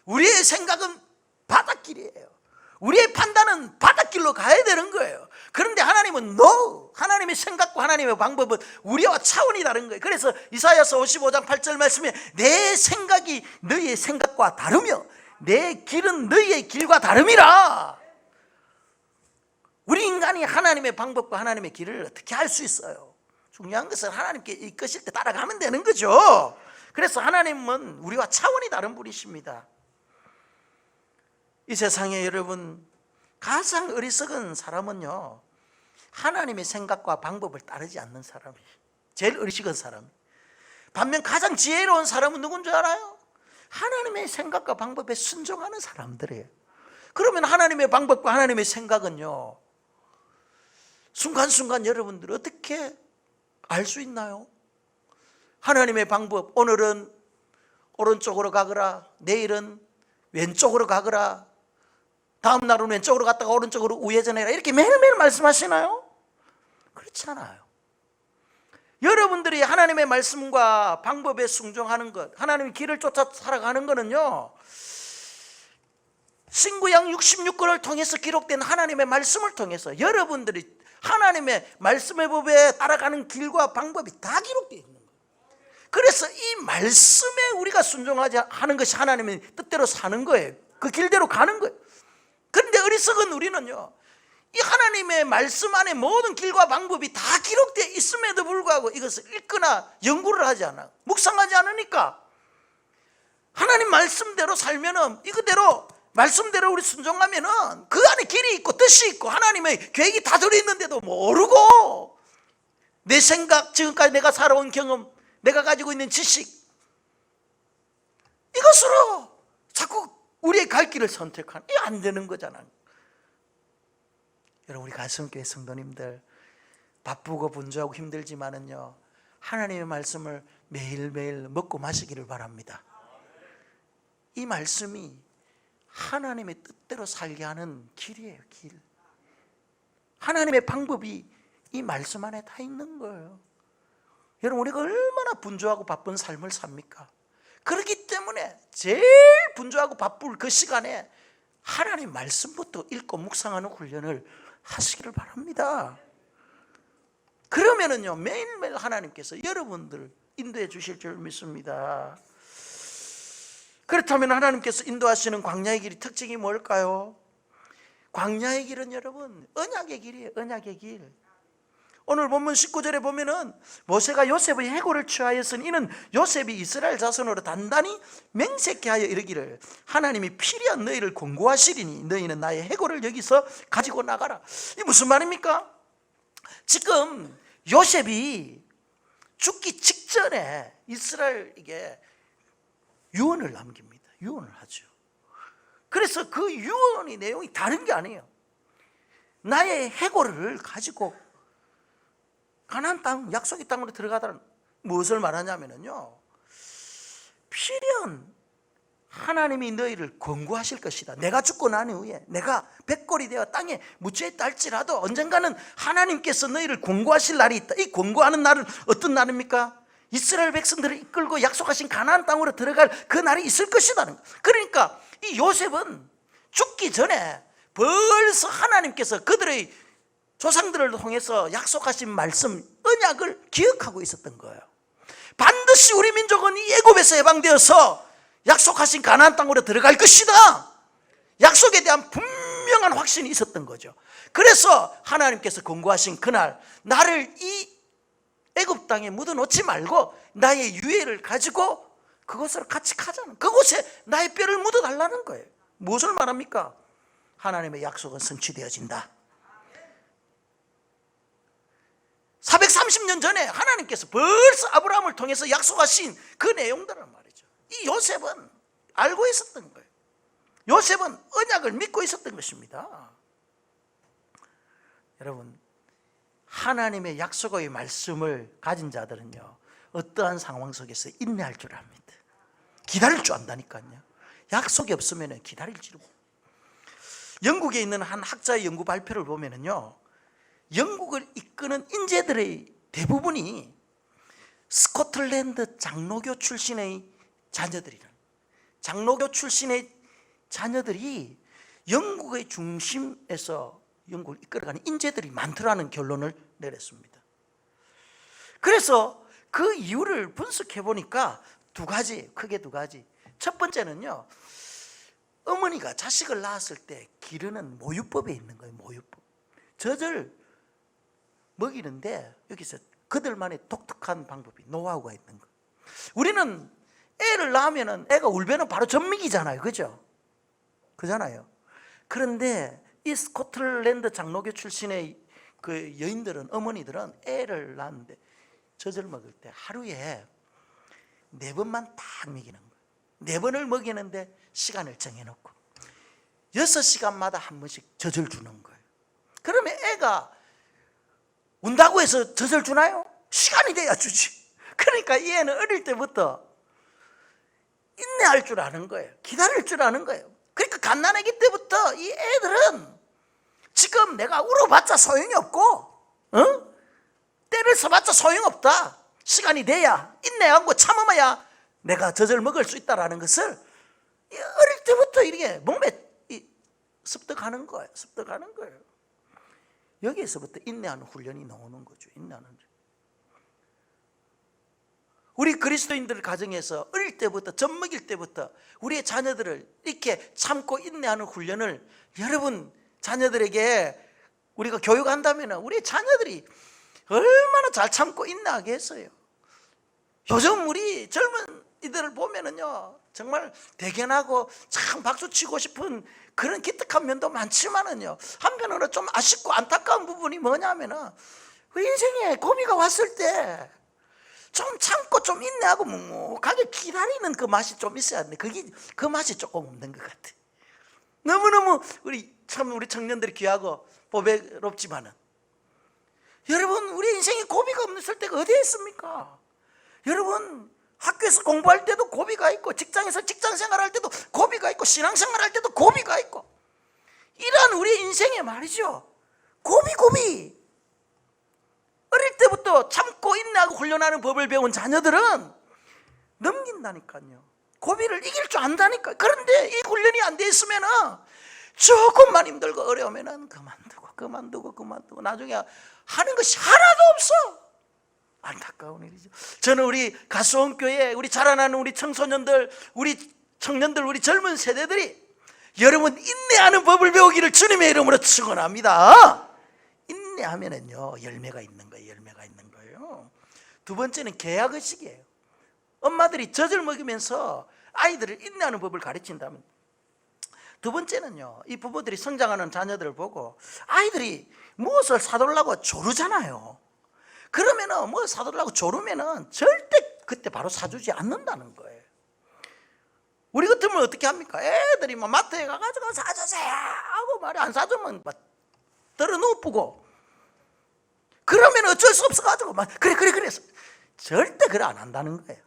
우리의 생각은 바닷길이에요. 우리의 판단은 바닷길로 가야 되는 거예요. 그런데 하나님은 no! 하나님의 생각과 하나님의 방법은 우리와 차원이 다른 거예요. 그래서 이사야서 55장 8절 말씀에 내 생각이 너희의 생각과 다르며 내 길은 너희의 길과 다름이라. 우리 인간이 하나님의 방법과 하나님의 길을 어떻게 알 수 있어요? 중요한 것은 하나님께 이끄실 때 따라가면 되는 거죠. 그래서 하나님은 우리와 차원이 다른 분이십니다. 이 세상에 여러분, 가장 어리석은 사람은요, 하나님의 생각과 방법을 따르지 않는 사람이에요. 제일 어리석은 사람. 반면 가장 지혜로운 사람은 누군지 알아요? 하나님의 생각과 방법에 순종하는 사람들이에요. 그러면 하나님의 방법과 하나님의 생각은요, 순간순간 여러분들 어떻게 알 수 있나요? 하나님의 방법, 오늘은 오른쪽으로 가거라, 내일은 왼쪽으로 가거라, 다음 날은 왼쪽으로 갔다가 오른쪽으로 우회전해라, 이렇게 매일매일 말씀하시나요? 그렇지 않아요. 여러분들이 하나님의 말씀과 방법에 순종하는 것, 하나님의 길을 쫓아 살아가는 것은요, 신구약 66권을 통해서 기록된 하나님의 말씀을 통해서 여러분들이 하나님의 말씀의 법에 따라가는 길과 방법이 다 기록되어 있는 거예요. 그래서 이 말씀에 우리가 순종하지 하는 것이 하나님의 뜻대로 사는 거예요. 그 길대로 가는 거예요. 그런데 어리석은 우리는요, 이 하나님의 말씀 안에 모든 길과 방법이 다 기록되어 있음에도 불구하고 이것을 읽거나 연구를 하지 않아, 묵상하지 않으니까 하나님 말씀대로 살면은 이거대로 말씀대로 우리 순종하면은 그 안에 길이 있고 뜻이 있고 하나님의 계획이 다 들어있는데도 모르고 내 생각, 지금까지 내가 살아온 경험, 내가 가지고 있는 지식, 이것으로 자꾸 우리의 갈 길을 선택하는, 이게 안 되는 거잖아요. 여러분, 우리 가슴교회 성도님들 바쁘고 분주하고 힘들지만은요, 하나님의 말씀을 매일매일 먹고 마시기를 바랍니다. 이 말씀이 하나님의 뜻대로 살게 하는 길이에요. 길. 하나님의 방법이 이 말씀 안에 다 있는 거예요. 여러분, 우리가 얼마나 분주하고 바쁜 삶을 삽니까? 그렇기 때문에 제일 분주하고 바쁠 그 시간에 하나님 말씀부터 읽고 묵상하는 훈련을 하시기를 바랍니다. 그러면은요, 매일매일 하나님께서 여러분들을 인도해 주실 줄 믿습니다. 그렇다면 하나님께서 인도하시는 광야의 길이 특징이 뭘까요? 광야의 길은 여러분 언약의 길이에요. 언약의 길. 오늘 본문 19절에 보면은 모세가 요셉의 해골을 취하였으니 이는 요셉이 이스라엘 자손으로 단단히 맹세케 하여 이르기를 하나님이 필요한 너희를 권고하시리니 너희는 나의 해골을 여기서 가지고 나가라. 이게 무슨 말입니까? 지금 요셉이 죽기 직전에 이스라엘에게 유언을 남깁니다. 유언을 하죠. 그래서 그 유언의 내용이 다른 게 아니에요. 나의 해골을 가지고 가나안 땅, 약속의 땅으로 들어가다는, 무엇을 말하냐면요, 필연 하나님이 너희를 권고하실 것이다. 내가 죽고 난 이후에 내가 백골이 되어 땅에 묻혀있다 할지라도 언젠가는 하나님께서 너희를 권고하실 날이 있다. 이 권고하는 날은 어떤 날입니까? 이스라엘 백성들을 이끌고 약속하신 가나안 땅으로 들어갈 그 날이 있을 것이다. 그러니까 이 요셉은 죽기 전에 벌써 하나님께서 그들의 조상들을 통해서 약속하신 말씀, 언약을 기억하고 있었던 거예요. 반드시 우리 민족은 이 애굽에서 해방되어서 약속하신 가나안 땅으로 들어갈 것이다. 약속에 대한 분명한 확신이 있었던 거죠. 그래서 하나님께서 권고하신 그날, 나를 이 애굽 땅에 묻어놓지 말고 나의 유해를 가지고 그곳을 같이 가자는, 그곳에 나의 뼈를 묻어달라는 거예요. 무엇을 말합니까? 하나님의 약속은 성취되어진다. 430년 전에 하나님께서 벌써 아브라함을 통해서 약속하신 그 내용들을 말이죠. 이 요셉은 알고 있었던 거예요. 요셉은 언약을 믿고 있었던 것입니다. 여러분, 하나님의 약속의 말씀을 가진 자들은요, 어떠한 상황 속에서 인내할 줄 압니다. 기다릴 줄 안다니까요. 약속이 없으면 기다릴지도. 영국에 있는 한 학자의 연구 발표를 보면요, 영국을 이끄는 인재들의 대부분이 스코틀랜드 장로교 출신의 자녀들이란, 장로교 출신의 자녀들이 영국의 중심에서 영국을 이끌어가는 인재들이 많더라는 결론을 내렸습니다. 그래서 그 이유를 분석해 보니까 크게 두 가지. 첫 번째는요, 어머니가 자식을 낳았을 때 기르는 모유법에 있는 거예요. 모유법. 젖을 먹이는데 여기서 그들만의 독특한 방법이, 노하우가 있는 거예요. 우리는 애를 낳으면 애가 울면은 바로 젖 먹이잖아요. 그잖아요. 그런데 이 스코틀랜드 장로교 출신의 그 여인들은, 어머니들은 애를 낳는데 젖을 먹을 때 하루에 4번만 딱 먹이는 거예요. 4번을 먹이는데 시간을 정해놓고 6시간마다 한 번씩 젖을 주는 거예요. 그러면 애가 운다고 해서 젖을 주나요? 시간이 돼야 주지. 그러니까 이 애는 어릴 때부터 인내할 줄 아는 거예요. 기다릴 줄 아는 거예요. 그러니까 갓난아기 때부터 이 애들은 지금 내가 울어봤자 소용이 없고 때를 써봤자 소용없다. 시간이 돼야 인내하고 참아야 내가 젖을 먹을 수 있다는 것을 어릴 때부터 이렇게 몸에 습득하는 거예요. 습득하는 거예요. 여기에서부터 인내하는 훈련이 나오는 거죠. 인내하는. 우리 그리스도인들 가정에서 어릴 때부터 젖 먹일 때부터 우리의 자녀들을 이렇게 참고 인내하는 훈련을 여러분 자녀들에게 우리가 교육한다면 우리 자녀들이 얼마나 잘 참고 인내하겠어요. 요즘 우리 젊은 이들을 보면은요 정말 대견하고 참 박수치고 싶은 그런 기특한 면도 많지만은요 한편으로 좀 아쉽고 안타까운 부분이 뭐냐면은 그 인생에 고비가 왔을 때 좀 참고 좀 인내하고 묵묵하게 기다리는 그 맛이 좀 있어야 하는데 그 맛이 조금 없는 것 같아. 너무너무 우리 청년들이 귀하고 보배롭지만은 여러분 우리 인생에 고비가 없을 때가 어디에 있습니까? 여러분 학교에서 공부할 때도 고비가 있고 직장에서 직장생활할 때도 고비가 있고 신앙생활할 때도 고비가 있고 이런 우리 인생에 말이죠 고비 어릴 때부터 참고 인내하고 훈련하는 법을 배운 자녀들은 넘긴다니까요. 고비를 이길 줄 안다니까요. 그런데 이 훈련이 안 돼 있으면 조금만 힘들고 어려우면 그만두고 나중에 하는 것이 하나도 없어. 안타까운 일이죠. 저는 우리 가수원교회 우리 자라나는 우리 청소년들 우리 청년들 우리 젊은 세대들이 여러분 인내하는 법을 배우기를 주님의 이름으로 축원합니다. 인내하면은요 열매가 있는 거예요. 두 번째는 계약의식이에요. 엄마들이 젖을 먹이면서 아이들을 인내하는 법을 가르친다면 두 번째는요 이 부모들이 성장하는 자녀들을 보고 아이들이 무엇을 사달라고 조르잖아요. 그러면은 뭐 사달라고 조르면은 절대 그때 바로 사주지 않는다는 거예요. 우리 같으면 어떻게 합니까? 애들이 막 마트에 가가지고 사주세요 하고 말이 안 사주면 막 들어눕고 그러면 어쩔 수 없어가지고 막 그래 절대 그래 안 한다는 거예요.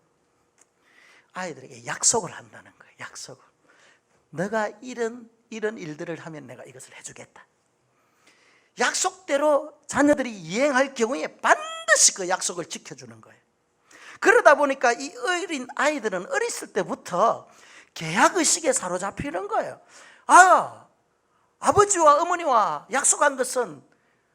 아이들에게 약속을 한다는 거예요. 약속을. 너가 이런 일들을 하면 내가 이것을 해주겠다. 약속대로 자녀들이 이행할 경우에 반드시 그 약속을 지켜주는 거예요. 그러다 보니까 이 어린 아이들은 어렸을 때부터 계약의식에 사로잡히는 거예요. 아버지와 어머니와 약속한 것은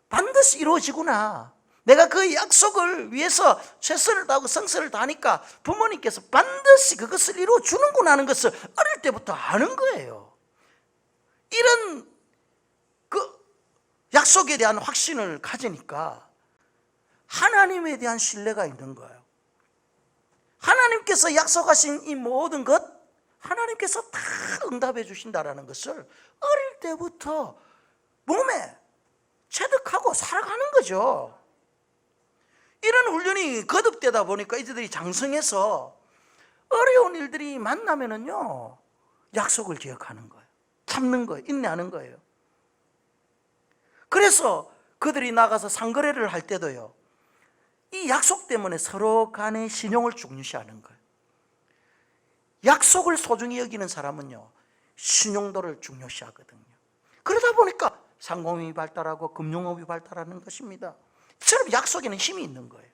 반드시 이루어지구나. 내가 그 약속을 위해서 최선을 다하고 성실을 다하니까 부모님께서 반드시 그것을 이루어주는구나 하는 것을 어릴 때부터 아는 거예요. 이런 그 약속에 대한 확신을 가지니까 하나님에 대한 신뢰가 있는 거예요. 하나님께서 약속하신 이 모든 것 하나님께서 다 응답해 주신다라는 것을 어릴 때부터 몸에 체득하고 살아가는 거죠. 이런 훈련이 거듭되다 보니까 이들이 장성해서 어려운 일들이 만나면은요 약속을 기억하는 거예요. 참는 거예요. 인내하는 거예요. 그래서 그들이 나가서 상거래를 할 때도요 이 약속 때문에 서로 간의 신용을 중요시하는 거예요. 약속을 소중히 여기는 사람은요 신용도를 중요시하거든요. 그러다 보니까 상공업이 발달하고 금융업이 발달하는 것입니다. 이처럼 약속에는 힘이 있는 거예요.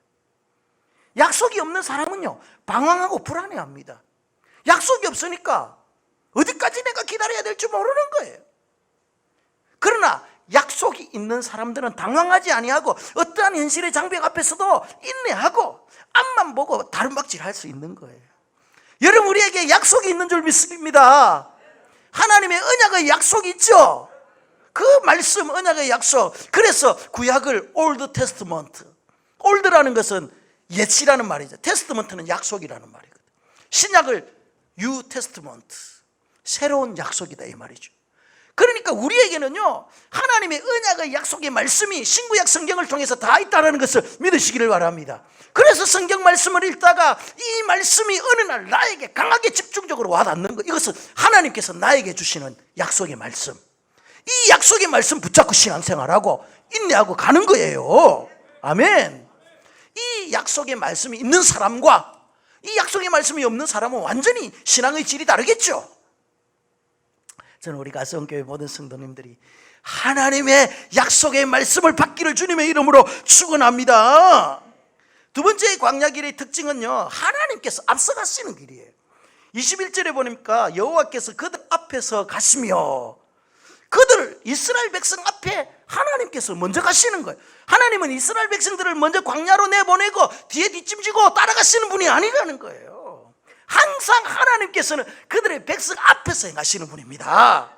약속이 없는 사람은요 방황하고 불안해합니다. 약속이 없으니까 어디까지 내가 기다려야 될지 모르는 거예요. 그러나 약속이 있는 사람들은 당황하지 아니하고 어떠한 현실의 장벽 앞에서도 인내하고 앞만 보고 다름박질할 수 있는 거예요. 여러분 우리에게 약속이 있는 줄 믿습니다. 하나님의 언약의 약속이 있죠. 그 말씀 언약의 약속. 그래서 구약을 올드 테스트먼트, 올드라는 것은 옛이라는 말이죠. 테스트먼트는 약속이라는 말이거든요. 신약을 뉴 테스트먼트, 새로운 약속이다 이 말이죠. 그러니까 우리에게는요 하나님의 언약의 약속의 말씀이 신구약 성경을 통해서 다 있다는 것을 믿으시기를 바랍니다. 그래서 성경 말씀을 읽다가 이 말씀이 어느 날 나에게 강하게 집중적으로 와닿는 것, 이것은 하나님께서 나에게 주시는 약속의 말씀. 이 약속의 말씀 붙잡고 신앙생활하고 인내하고 가는 거예요. 아멘. 이 약속의 말씀이 있는 사람과 이 약속의 말씀이 없는 사람은 완전히 신앙의 질이 다르겠죠. 저는 우리 가성교회 모든 성도님들이 하나님의 약속의 말씀을 받기를 주님의 이름으로 축원합니다. 두 번째 광야길의 특징은요, 하나님께서 앞서가시는 길이에요. 21절에 보니까 여호와께서 그들 앞에서 가시며, 그들 이스라엘 백성 앞에 하나님께서 먼저 가시는 거예요. 하나님은 이스라엘 백성들을 먼저 광야로 내보내고 뒤에 뒷짐지고 따라가시는 분이 아니라는 거예요. 항상 하나님께서는 그들의 백성 앞에서 행하시는 분입니다.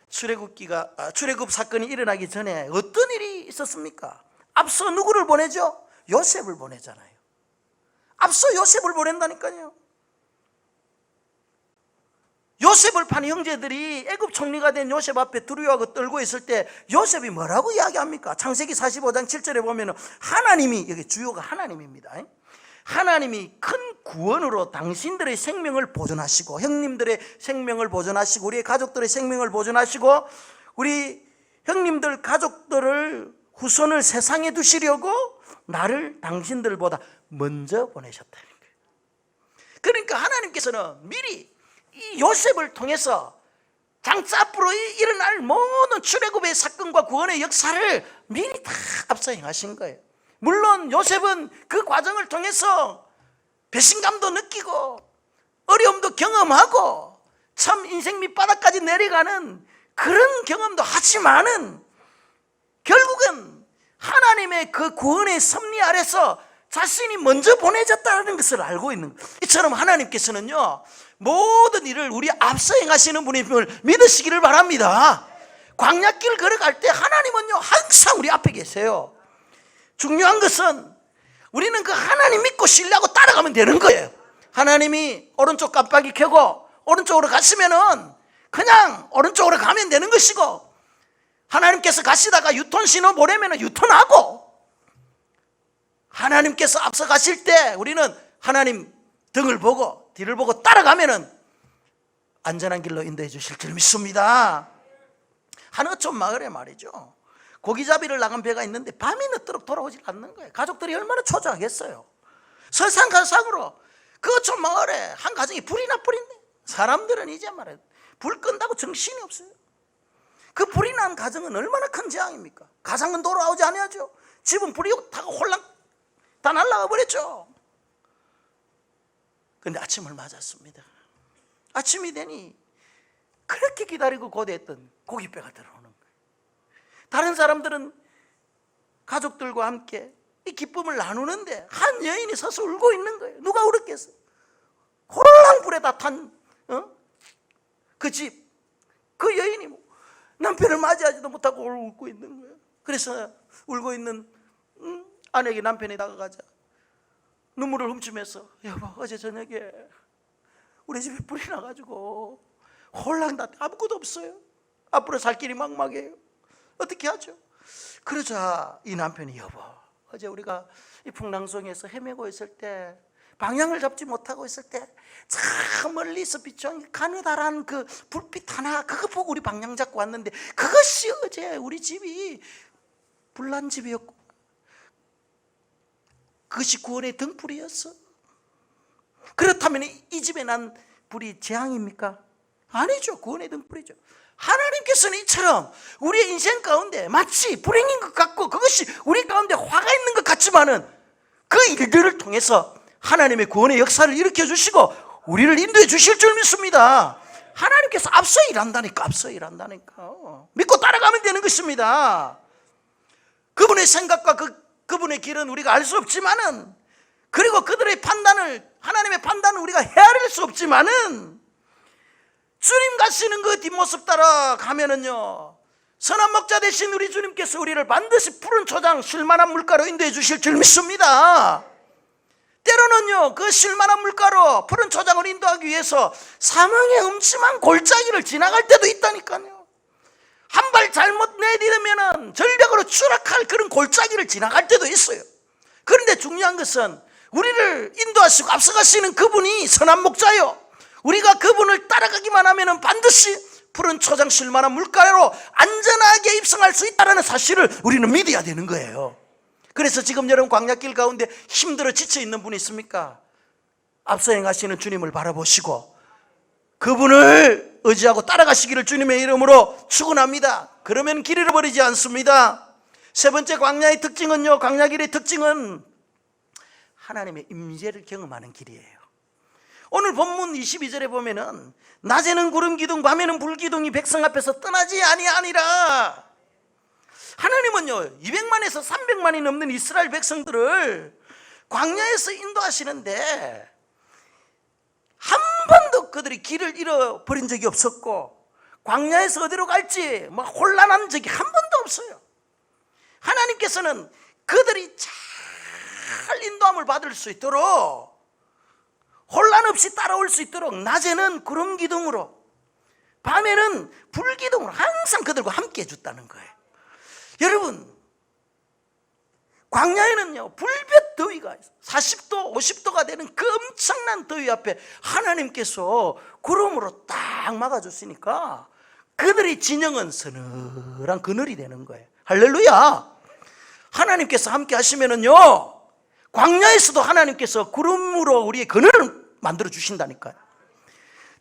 출애굽 사건이 일어나기 전에 어떤 일이 있었습니까? 앞서 누구를 보내죠? 요셉을 보내잖아요. 앞서 요셉을 보낸다니까요. 요셉을 판 형제들이 애굽 총리가 된 요셉 앞에 두려워하고 떨고 있을 때 요셉이 뭐라고 이야기합니까? 창세기 45장 7절에 보면 하나님이, 여기 주요가 하나님입니다. 하나님이 큰 구원으로 당신들의 생명을 보존하시고, 형님들의 생명을 보존하시고, 우리의 가족들의 생명을 보존하시고, 우리 형님들 가족들을 후손을 세상에 두시려고 나를 당신들보다 먼저 보내셨다는 거예요. 그러니까 하나님께서는 미리 이 요셉을 통해서 장차 앞으로 일어날 모든 출애굽의 사건과 구원의 역사를 미리 다 앞서 행하신 거예요. 물론 요셉은 그 과정을 통해서 배신감도 느끼고 어려움도 경험하고 참 인생 밑바닥까지 내려가는 그런 경험도 하지만은 결국은 하나님의 그 구원의 섭리 아래서 자신이 먼저 보내졌다는 것을 알고 있는 거예요. 이처럼 하나님께서는요, 모든 일을 우리 앞서 행하시는 분임을 믿으시기를 바랍니다. 광야길 걸어갈 때 하나님은요 항상 우리 앞에 계세요. 중요한 것은 우리는 그 하나님 믿고 신뢰하고 따라가면 되는 거예요. 하나님이 오른쪽 깜빡이 켜고 오른쪽으로 갔으면은 그냥 오른쪽으로 가면 되는 것이고, 하나님께서 가시다가 유턴 신호 보내면 유턴하고, 하나님께서 앞서 가실 때 우리는 하나님 등을 보고 뒤를 보고 따라가면은 안전한 길로 인도해 주실 줄 믿습니다. 한 어촌 마을에 말이죠, 고기잡이를 나간 배가 있는데 밤이 늦도록 돌아오질 않는 거예요. 가족들이 얼마나 초조하겠어요. 설상가상으로 그 어촌 마을에 한 가정이 불이 나버린대. 사람들은 이제 말이에요, 불 끈다고 정신이 없어요. 그 불이 난 가정은 얼마나 큰 재앙입니까? 가상은 돌아오지 않아야죠. 집은 불이 타고 홀랑 다 날아가 버렸죠. 그런데 아침을 맞았습니다. 아침이 되니 그렇게 기다리고 고대했던 고깃배가 들어오는 거예요. 다른 사람들은 가족들과 함께 이 기쁨을 나누는데 한 여인이 서서 울고 있는 거예요. 누가 울었겠어? 홀랑 불에 다 탄 그 집, 그 여인이 남편을 맞이하지도 못하고 울고 있는 거예요. 그래서 울고 있는 아내에게 남편이 다가가자 눈물을 훔치면서, 여보, 어제 저녁에 우리 집에 불이 나가지고 홀랑 다 아무것도 없어요. 앞으로 살 길이 막막해요. 어떻게 하죠? 그러자 이 남편이, 여보, 어제 우리가 이 풍랑송에서 헤매고 있을 때, 방향을 잡지 못하고 있을 때 저 멀리서 비추는 가느다란 그 불빛 하나, 그거 보고 우리 방향 잡고 왔는데 그것이 어제 우리 집이 불난 집이었고 그것이 구원의 등불이었어. 그렇다면 이 집에 난 불이 재앙입니까? 아니죠. 구원의 등불이죠. 하나님께서는 이처럼 우리의 인생 가운데 마치 불행인 것 같고 그것이 우리 가운데 화가 있는 것 같지만은 그 일들을 통해서 하나님의 구원의 역사를 일으켜 주시고 우리를 인도해 주실 줄 믿습니다. 하나님께서 앞서 일한다니까, 앞서 일한다니까. 믿고 따라가면 되는 것입니다. 그분의 생각과 그분의 길은 우리가 알 수 없지만은, 그리고 그들의 판단을, 하나님의 판단을 우리가 헤아릴 수 없지만은, 주님 가시는 그 뒷모습 따라 가면은요, 선한 목자 되신 우리 주님께서 우리를 반드시 푸른 초장 쉴만한 물가로 인도해 주실 줄 믿습니다. 때로는요, 그 쉴만한 물가로 푸른 초장을 인도하기 위해서 사망의 음침한 골짜기를 지나갈 때도 있다니까요. 한 발 잘못 내딛으면 절벽으로 추락할 그런 골짜기를 지나갈 때도 있어요. 그런데 중요한 것은 우리를 인도하시고 앞서가시는 그분이 선한 목자요, 우리가 그분을 따라가기만 하면 반드시 푸른 초장 쉴만한 물가로 안전하게 입성할 수 있다는 사실을 우리는 믿어야 되는 거예요. 그래서 지금 여러분 광야길 가운데 힘들어 지쳐 있는 분이 있습니까? 앞서 행하시는 주님을 바라보시고 그분을 의지하고 따라가시기를 주님의 이름으로 축원합니다. 그러면 길 잃어버리지 않습니다. 세 번째 광야의 특징은요, 광야길의 특징은 하나님의 임재를 경험하는 길이에요. 오늘 본문 22절에 보면은 낮에는 구름 기둥 밤에는 불 기둥이 백성 앞에서 떠나지 아니하니라. 하나님은요 200만에서 300만이 넘는 이스라엘 백성들을 광야에서 인도하시는데 한 번도 그들이 길을 잃어버린 적이 없었고 광야에서 어디로 갈지 막 혼란한 적이 한 번도 없어요. 하나님께서는 그들이 잘 인도함을 받을 수 있도록 혼란 없이 따라올 수 있도록 낮에는 구름 기둥으로 밤에는 불 기둥으로 항상 그들과 함께 해줬다는 거예요. 여러분 광야에는요 불볕 더위가 40도 50도가 되는 그 엄청난 더위 앞에 하나님께서 구름으로 딱 막아줬으니까 그들의 진영은 서늘한 그늘이 되는 거예요. 할렐루야. 하나님께서 함께 하시면은요 광야에서도 하나님께서 구름으로 우리의 그늘을 만들어 주신다니까요.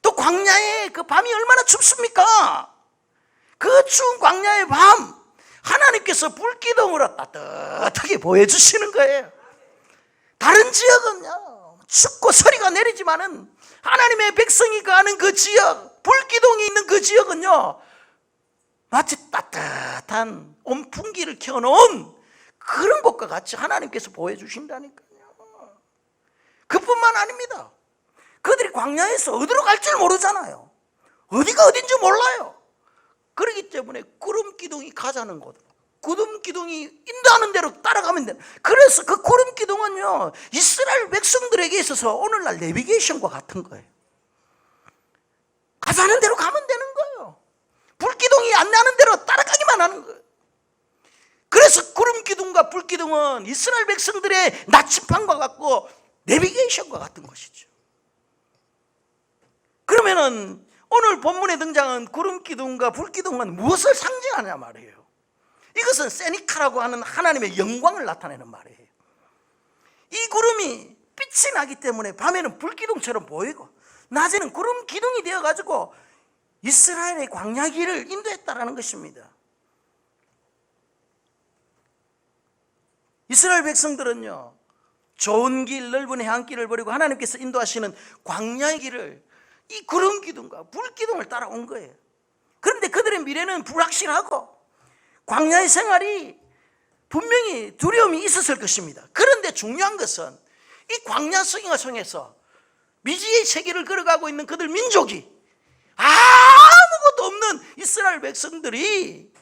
또 광야에 그 밤이 얼마나 춥습니까? 그 추운 광야의 밤 하나님께서 불기둥으로 따뜻하게 보여주시는 거예요. 다른 지역은요 춥고 서리가 내리지만은 하나님의 백성이 가는 그 지역, 불기둥이 있는 그 지역은요 마치 따뜻한 온풍기를 켜놓은 그런 곳과 같이 하나님께서 보여주신다니까요. 그뿐만 아닙니다. 그들이 광야에서 어디로 갈 줄 모르잖아요. 어디가 어딘지 몰라요. 그렇기 때문에 구름 기둥이 가자는 곳, 구름 기둥이 인도하는 대로 따라가면 돼요. 그래서 그 구름 기둥은요 이스라엘 백성들에게 있어서 오늘날 내비게이션과 같은 거예요. 가자는 대로 가면 되는 거예요. 불기둥이 안내하는 대로 따라가기만 하는 거예요. 그래서 구름 기둥과 불 기둥은 이스라엘 백성들의 나침반과 같고 내비게이션과 같은 것이죠. 그러면은 오늘 본문에 등장한 구름 기둥과 불 기둥은 무엇을 상징하냐 말이에요. 이것은 세니카라고 하는 하나님의 영광을 나타내는 말이에요. 이 구름이 빛이 나기 때문에 밤에는 불 기둥처럼 보이고 낮에는 구름 기둥이 되어 가지고 이스라엘의 광야길을 인도했다라는 것입니다. 이스라엘 백성들은요 좋은 길, 넓은 해안길을 버리고 하나님께서 인도하시는 광야의 길을 이 구름 기둥과 불 기둥을 따라온 거예요. 그런데 그들의 미래는 불확실하고 광야의 생활이 분명히 두려움이 있었을 것입니다. 그런데 중요한 것은 이 광야 성에서 미지의 세계를 걸어가고 있는 그들 민족이 아무것도 없는 이스라엘 백성들이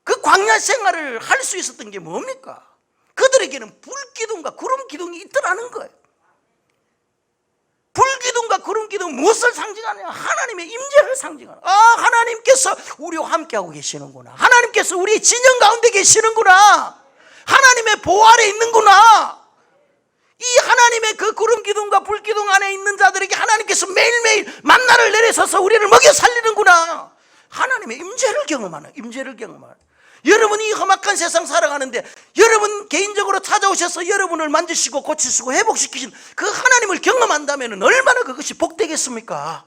그 광야 생활을 할 수 있었던 게 뭡니까? 그들에게는 불기둥과 구름 기둥이 있더라는 거예요. 불기둥과 구름 기둥은 무엇을 상징하냐? 하나님의 임재를 상징하는. 하나님께서 우리와 함께하고 계시는구나. 하나님께서 우리의 진영 가운데 계시는구나. 하나님의 보호 아래 있는구나. 이 하나님의 그 구름 기둥과 불 기둥 안에 있는 자들에게 하나님께서 매일매일 만나를 내려서서 우리를 먹여 살리는구나. 하나님의 임재를 경험하는, 임재를 경험하는. 여러분이 이 험악한 세상 살아가는데 여러분 개인적으로 찾아오셔서 여러분을 만지시고 고치시고 회복시키신 그 하나님을 경험한다면 얼마나 그것이 복되겠습니까?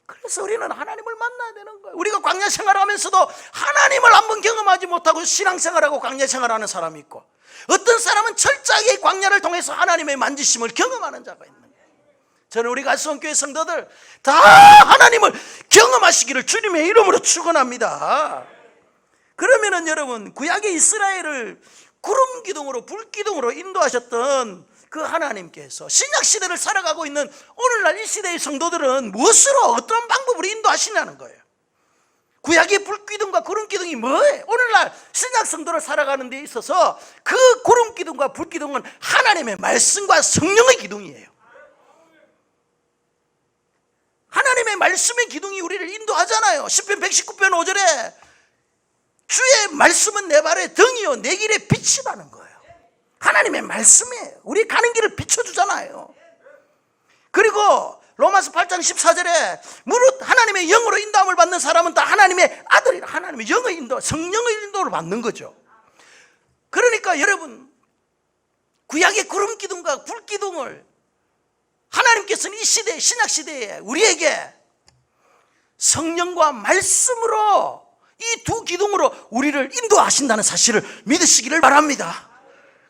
그래서 우리는 하나님을 만나야 되는 거예요. 우리가 광야 생활하면서도 하나님을 한번 경험하지 못하고 신앙생활하고 광야 생활하는 사람이 있고 어떤 사람은 철저하게 광야를 통해서 하나님의 만지심을 경험하는 자가 있는 거예요. 저는 우리 갈수원교회 성도들 다 하나님을 경험하시기를 주님의 이름으로 축원합니다. 그러면은 여러분 구약의 이스라엘을 구름 기둥으로 불 기둥으로 인도하셨던 그 하나님께서 신약 시대를 살아가고 있는 오늘날 이 시대의 성도들은 무엇으로 어떤 방법으로 인도하시냐는 거예요. 구약의 불 기둥과 구름 기둥이 뭐예요? 오늘날 신약 성도를 살아가는 데 있어서 그 구름 기둥과 불 기둥은 하나님의 말씀과 성령의 기둥이에요. 하나님의 말씀의 기둥이 우리를 인도하잖아요. 시편 119편 5절에 주의 말씀은 내 발의 등이요 내 길에 빛이라는 거예요. 하나님의 말씀이에요. 우리 가는 길을 비춰주잖아요. 그리고 로마서 8장 14절에 무릇 하나님의 영으로 인도함을 받는 사람은 다 하나님의 아들이라. 하나님의 영의 인도, 성령의 인도를 받는 거죠. 그러니까 여러분, 구약의 구름 기둥과 불 기둥을 하나님께서는 이 시대, 신약 시대에 우리에게 성령과 말씀으로 이 두 기둥으로 우리를 인도하신다는 사실을 믿으시기를 바랍니다.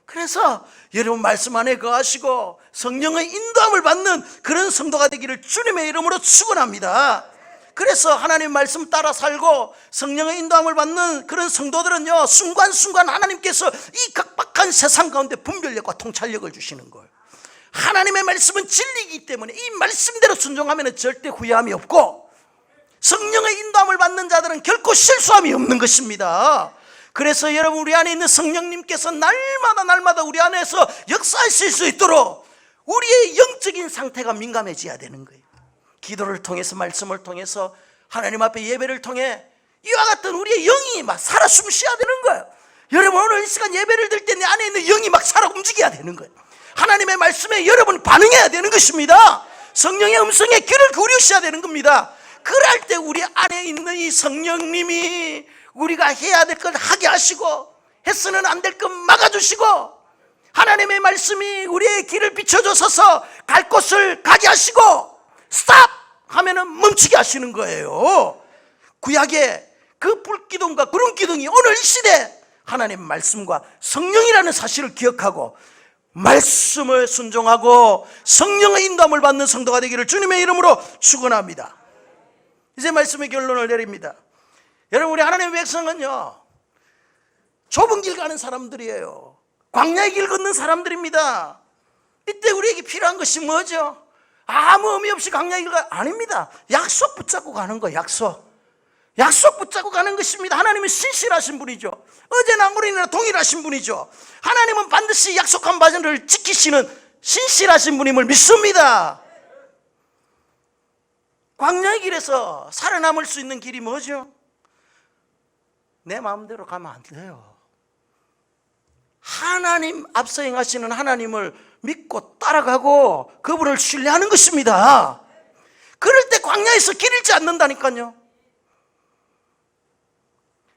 그래서 여러분 말씀 안에 거하시고 성령의 인도함을 받는 그런 성도가 되기를 주님의 이름으로 축원합니다. 그래서 하나님 말씀 따라 살고 성령의 인도함을 받는 그런 성도들은요, 순간순간 하나님께서 이 각박한 세상 가운데 분별력과 통찰력을 주시는 거예요. 하나님의 말씀은 진리이기 때문에 이 말씀대로 순종하면 절대 후회함이 없고, 성령의 인도함을 받는 자들은 결코 실수함이 없는 것입니다. 그래서 여러분, 우리 안에 있는 성령님께서 날마다 우리 안에서 역사하실 수 있도록 우리의 영적인 상태가 민감해져야 되는 거예요. 기도를 통해서, 말씀을 통해서, 하나님 앞에 예배를 통해 이와 같은 우리의 영이 막 살아 숨쉬어야 되는 거예요. 여러분, 오늘 이 시간 예배를 드릴 때 내 안에 있는 영이 막 살아 움직여야 되는 거예요. 하나님의 말씀에 여러분 반응해야 되는 것입니다. 성령의 음성에 귀를 기울이셔야 되는 겁니다. 그럴 때 우리 안에 있는 이 성령님이 우리가 해야 될 것 하게 하시고, 해서는 안 될 것 막아주시고, 하나님의 말씀이 우리의 길을 비춰줘서 갈 곳을 가게 하시고, 스탑! 하면은 멈추게 하시는 거예요. 구약의 그 불기둥과 구름기둥이 오늘 이 시대 하나님의 말씀과 성령이라는 사실을 기억하고 말씀을 순종하고 성령의 인도함을 받는 성도가 되기를 주님의 이름으로 축원합니다. 이제 말씀의 결론을 내립니다. 여러분, 우리 하나님의 백성은요, 좁은 길 가는 사람들이에요. 광야의 길 걷는 사람들입니다. 이때 우리에게 필요한 것이 뭐죠? 아무 의미 없이 광야의 길 아닙니다. 약속 붙잡고 가는 거예요. 약속 붙잡고 가는 것입니다. 하나님은 신실하신 분이죠. 어제나 오늘이나 동일하신 분이죠. 하나님은 반드시 약속한 바를 지키시는 신실하신 분임을 믿습니다. 광야의 길에서 살아남을 수 있는 길이 뭐죠? 내 마음대로 가면 안 돼요. 하나님, 앞서 행하시는 하나님을 믿고 따라가고 그분을 신뢰하는 것입니다. 그럴 때 광야에서 길 잃지 않는다니까요.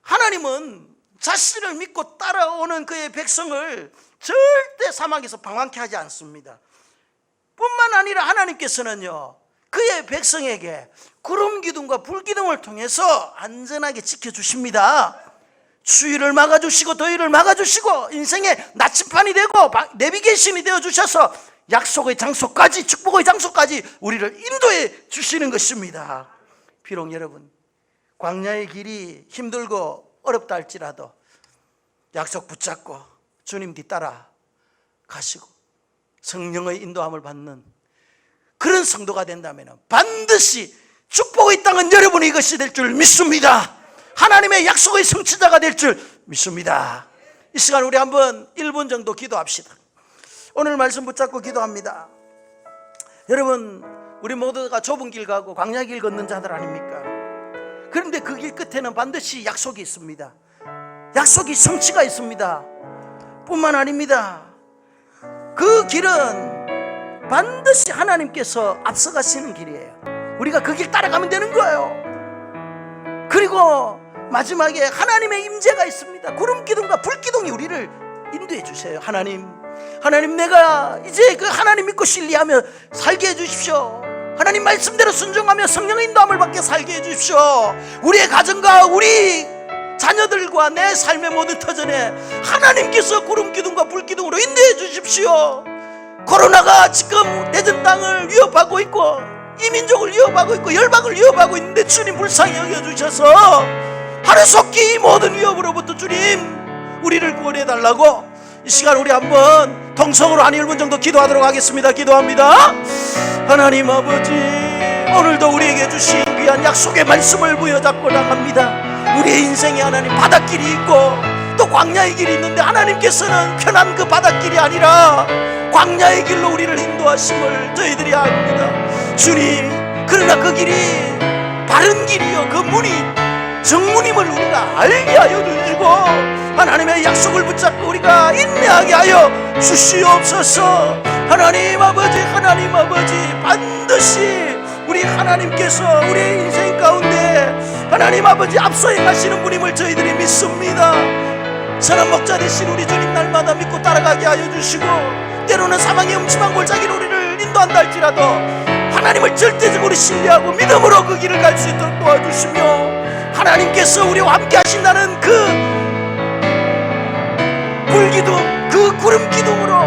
하나님은 자신을 믿고 따라오는 그의 백성을 절대 사막에서 방황케 하지 않습니다. 뿐만 아니라 하나님께서는요, 그의 백성에게 구름 기둥과 불 기둥을 통해서 안전하게 지켜주십니다. 추위를 막아주시고 더위를 막아주시고 인생의 나침판이 되고 내비게이션이 되어주셔서 약속의 장소까지, 축복의 장소까지 우리를 인도해 주시는 것입니다. 비록 여러분, 광야의 길이 힘들고 어렵다 할지라도 약속 붙잡고 주님 뒤따라 가시고 성령의 인도함을 받는 그런 성도가 된다면 반드시 축복의 땅은 여러분이 이것이 될 줄 믿습니다. 하나님의 약속의 성취자가 될 줄 믿습니다. 이 시간 우리 한번 1분 정도 기도합시다. 오늘 말씀 붙잡고 기도합니다. 여러분, 우리 모두가 좁은 길 가고 광야 길 걷는 자들 아닙니까? 그런데 그 길 끝에는 반드시 약속이 있습니다. 약속이 성취가 있습니다. 뿐만 아닙니다. 그 길은 반드시 하나님께서 앞서가시는 길이에요. 우리가 그 길 따라가면 되는 거예요. 그리고 마지막에 하나님의 임재가 있습니다. 구름 기둥과 불 기둥이 우리를 인도해 주세요. 하나님, 내가 이제 그 하나님 믿고 신뢰하며 살게 해 주십시오. 하나님 말씀대로 순종하며 성령의 인도함을 받게 살게 해 주십시오. 우리의 가정과 우리 자녀들과 내 삶의 모든 터전에 하나님께서 구름 기둥과 불 기둥으로 인도해 주십시오. 코로나가 지금 내전 땅을 위협하고 있고 이민족을 위협하고 있고 열방을 위협하고 있는데 주님 불쌍히 여겨주셔서 하루속히 이 모든 위협으로부터 주님 우리를 구원해 달라고 이 시간 우리 한번 통성으로 한 1분 정도 기도하도록 하겠습니다. 기도합니다. 하나님 아버지, 오늘도 우리에게 주신 귀한 약속의 말씀을 부여잡고 나갑니다. 우리의 인생에 하나님 바닷길이 있고 또 광야의 길이 있는데 하나님께서는 편한 그 바닷길이 아니라 광야의 길로 우리를 인도하심을 저희들이 압니다. 주님, 그러나 그 길이 바른 길이요 그 문이 정문임을 우리가 알게 하여 주시고 하나님의 약속을 붙잡고 우리가 인내하게 하여 주시옵소서. 하나님 아버지 반드시 우리 하나님께서 우리의 인생 가운데 하나님 아버지 앞서 행하시는 분임을 저희들이 믿습니다. 선한 목자 되신 우리 주님 날마다 믿고 따라가게 하여 주시고, 때로는 사망의 음침한 골짜기로 우리를 인도한다 할지라도 하나님을 절대적으로 신뢰하고 믿음으로 그 길을 갈 수 있도록 도와주시며, 하나님께서 우리와 함께 하신다는 그 불기둥, 그 구름 기둥으로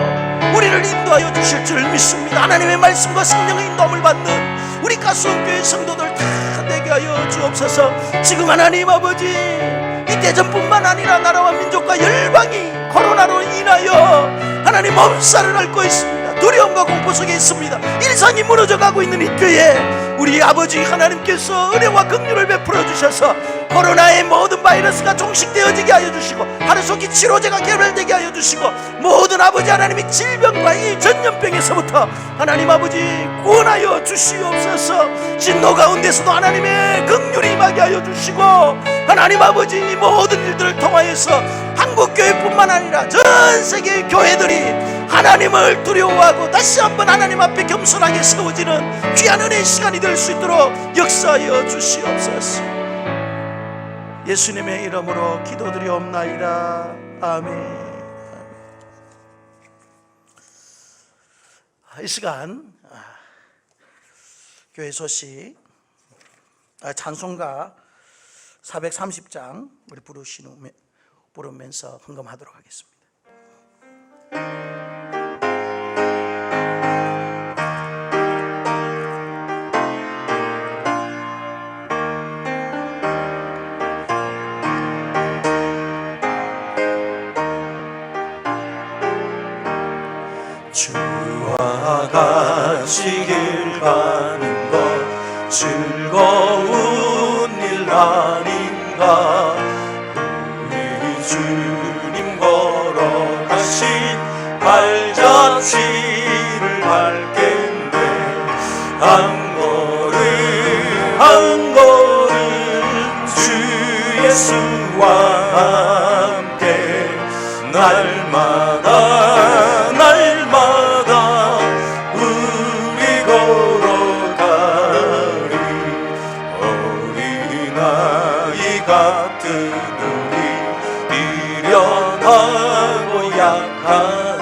우리를 인도하여 주실 줄 믿습니다. 하나님의 말씀과 성령의 인도함을 받는 우리 가수원교회 성도들 다 되게 하여 주옵소서. 지금 하나님 아버지, 이 대전뿐만 아니라 나라와 민족과 열방이 코로나로 인하여 하나님 몸살을 앓고 있습니다. 두려움과 공포 속에 있습니다. 일상이 무너져가고 있는 이 때에 우리 아버지 하나님께서 은혜와 긍휼을 베풀어 주셔서 코로나의 모든 바이러스가 종식되어지게 하여 주시고, 하루속히 치료제가 개발되게 하여 주시고, 모든 아버지 하나님의 질병과 이 전염병에서부터 하나님 아버지 구원하여 주시옵소서. 진노 가운데서도 하나님의 긍휼이 임하게 하여 주시고, 하나님 아버지 이 모든 일들을 통하여서 한국교회뿐만 아니라 전 세계의 교회들이 하나님을 두려워하고 다시 한번 하나님 앞에 겸손하게 세워지는 귀한 은혜의 시간이 될 수 있도록 역사하여 주시옵소서. 예수님의 이름으로 기도드리옵나이다. 아멘. 이 시간 교회 소식, 찬송가 430장 우리 부르면서 헌금하도록 하겠습니다. 주와 같이 길 가는 것 즐거운 일 아닌가. 우리 주님 걸어가신 발자취를 밟겠네. 한 걸음 한 걸음 주 예수와 함께 날마다 우리 걸어가리. 어린아이 같은 우리 미련하고 약하나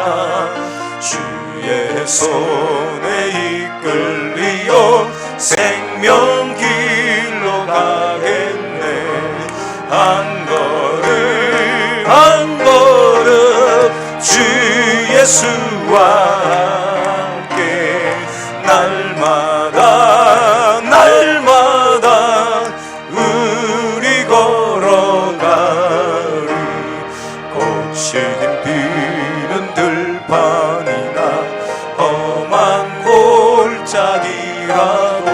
주의 손에 이끌리어 생명길로 가겠네. 한 걸음 한 걸음 주 예수와 함께 날마다 우리 걸어가리. 거친 비는 들판이나 험한 골짜기라도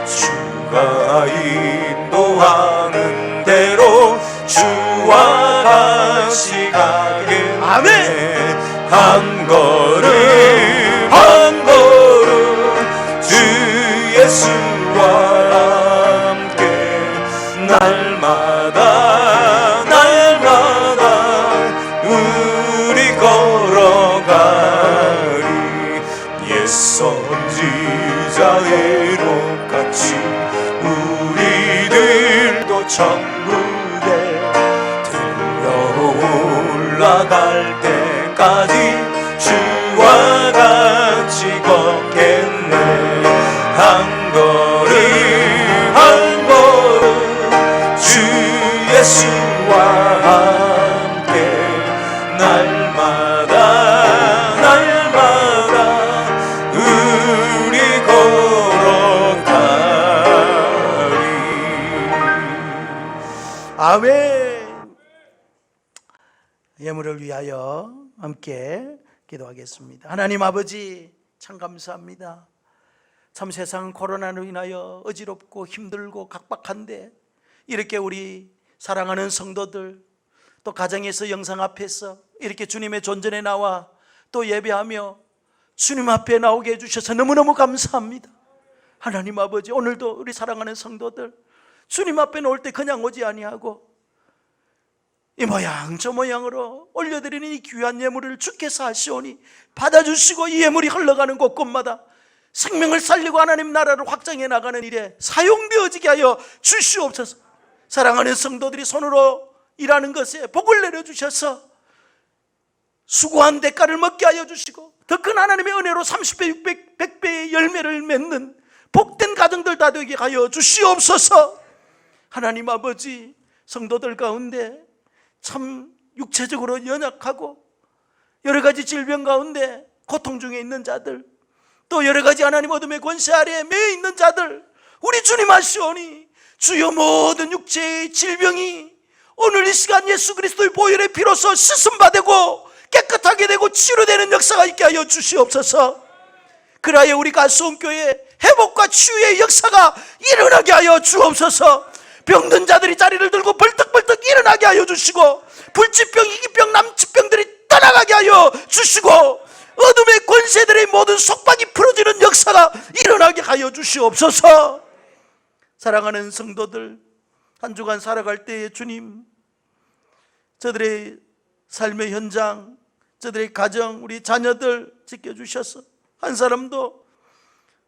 주가 인도하는 대로 주와 같이 가겠네. 아멘. 한 걸음 한 걸음 주 예수와 함께 날마다 우리 걸어가리. 옛 선지자의 록같이 우리들도 천국에 올라갈 때까지 주와 같이 걷겠네. 한 걸음 한 걸음 주 예수와 함께 날마다 우리 걸어가리. 아멘. 예물을 위하여 함께 기도하겠습니다. 하나님 아버지, 참 감사합니다. 참 세상 코로나로 인하여 어지럽고 힘들고 각박한데 이렇게 우리 사랑하는 성도들, 또 가정에서 영상 앞에서 이렇게 주님의 존전에 나와 또 예배하며 주님 앞에 나오게 해주셔서 너무너무 감사합니다. 하나님 아버지, 오늘도 우리 사랑하는 성도들 주님 앞에 놓을 때 그냥 오지 아니하고 이 모양 저 모양으로 올려드리는 이 귀한 예물을 주께서 하시오니 받아주시고, 이 예물이 흘러가는 곳곳마다 생명을 살리고 하나님 나라를 확장해 나가는 일에 사용되어지게 하여 주시옵소서. 사랑하는 성도들이 손으로 일하는 것에 복을 내려주셔서 수고한 대가를 먹게 하여 주시고 더 큰 하나님의 은혜로 30배, 600, 100배의 열매를 맺는 복된 가정들 다 되게 하여 주시옵소서. 하나님 아버지, 성도들 가운데 참 육체적으로 연약하고 여러 가지 질병 가운데 고통 중에 있는 자들, 또 여러 가지 하나님 어둠의 권세 아래에 매여 있는 자들, 우리 주님 아시오니 주여 모든 육체의 질병이 오늘 이 시간 예수 그리스도의 보혈의 피로서 씻음받고 깨끗하게 되고 치료되는 역사가 있게 하여 주시옵소서. 그라여 우리 가수원교회 회복과 치유의 역사가 일어나게 하여 주옵소서. 병든 자들이 자리를 들고 벌떡벌떡 일어나게 하여 주시고 불치병, 이기병, 남치병들이 떠나가게 하여 주시고 어둠의 권세들의 모든 속박이 풀어지는 역사가 일어나게 하여 주시옵소서. 사랑하는 성도들, 한 주간 살아갈 때에 주님, 저들의 삶의 현장, 저들의 가정, 우리 자녀들 지켜주셔서 한 사람도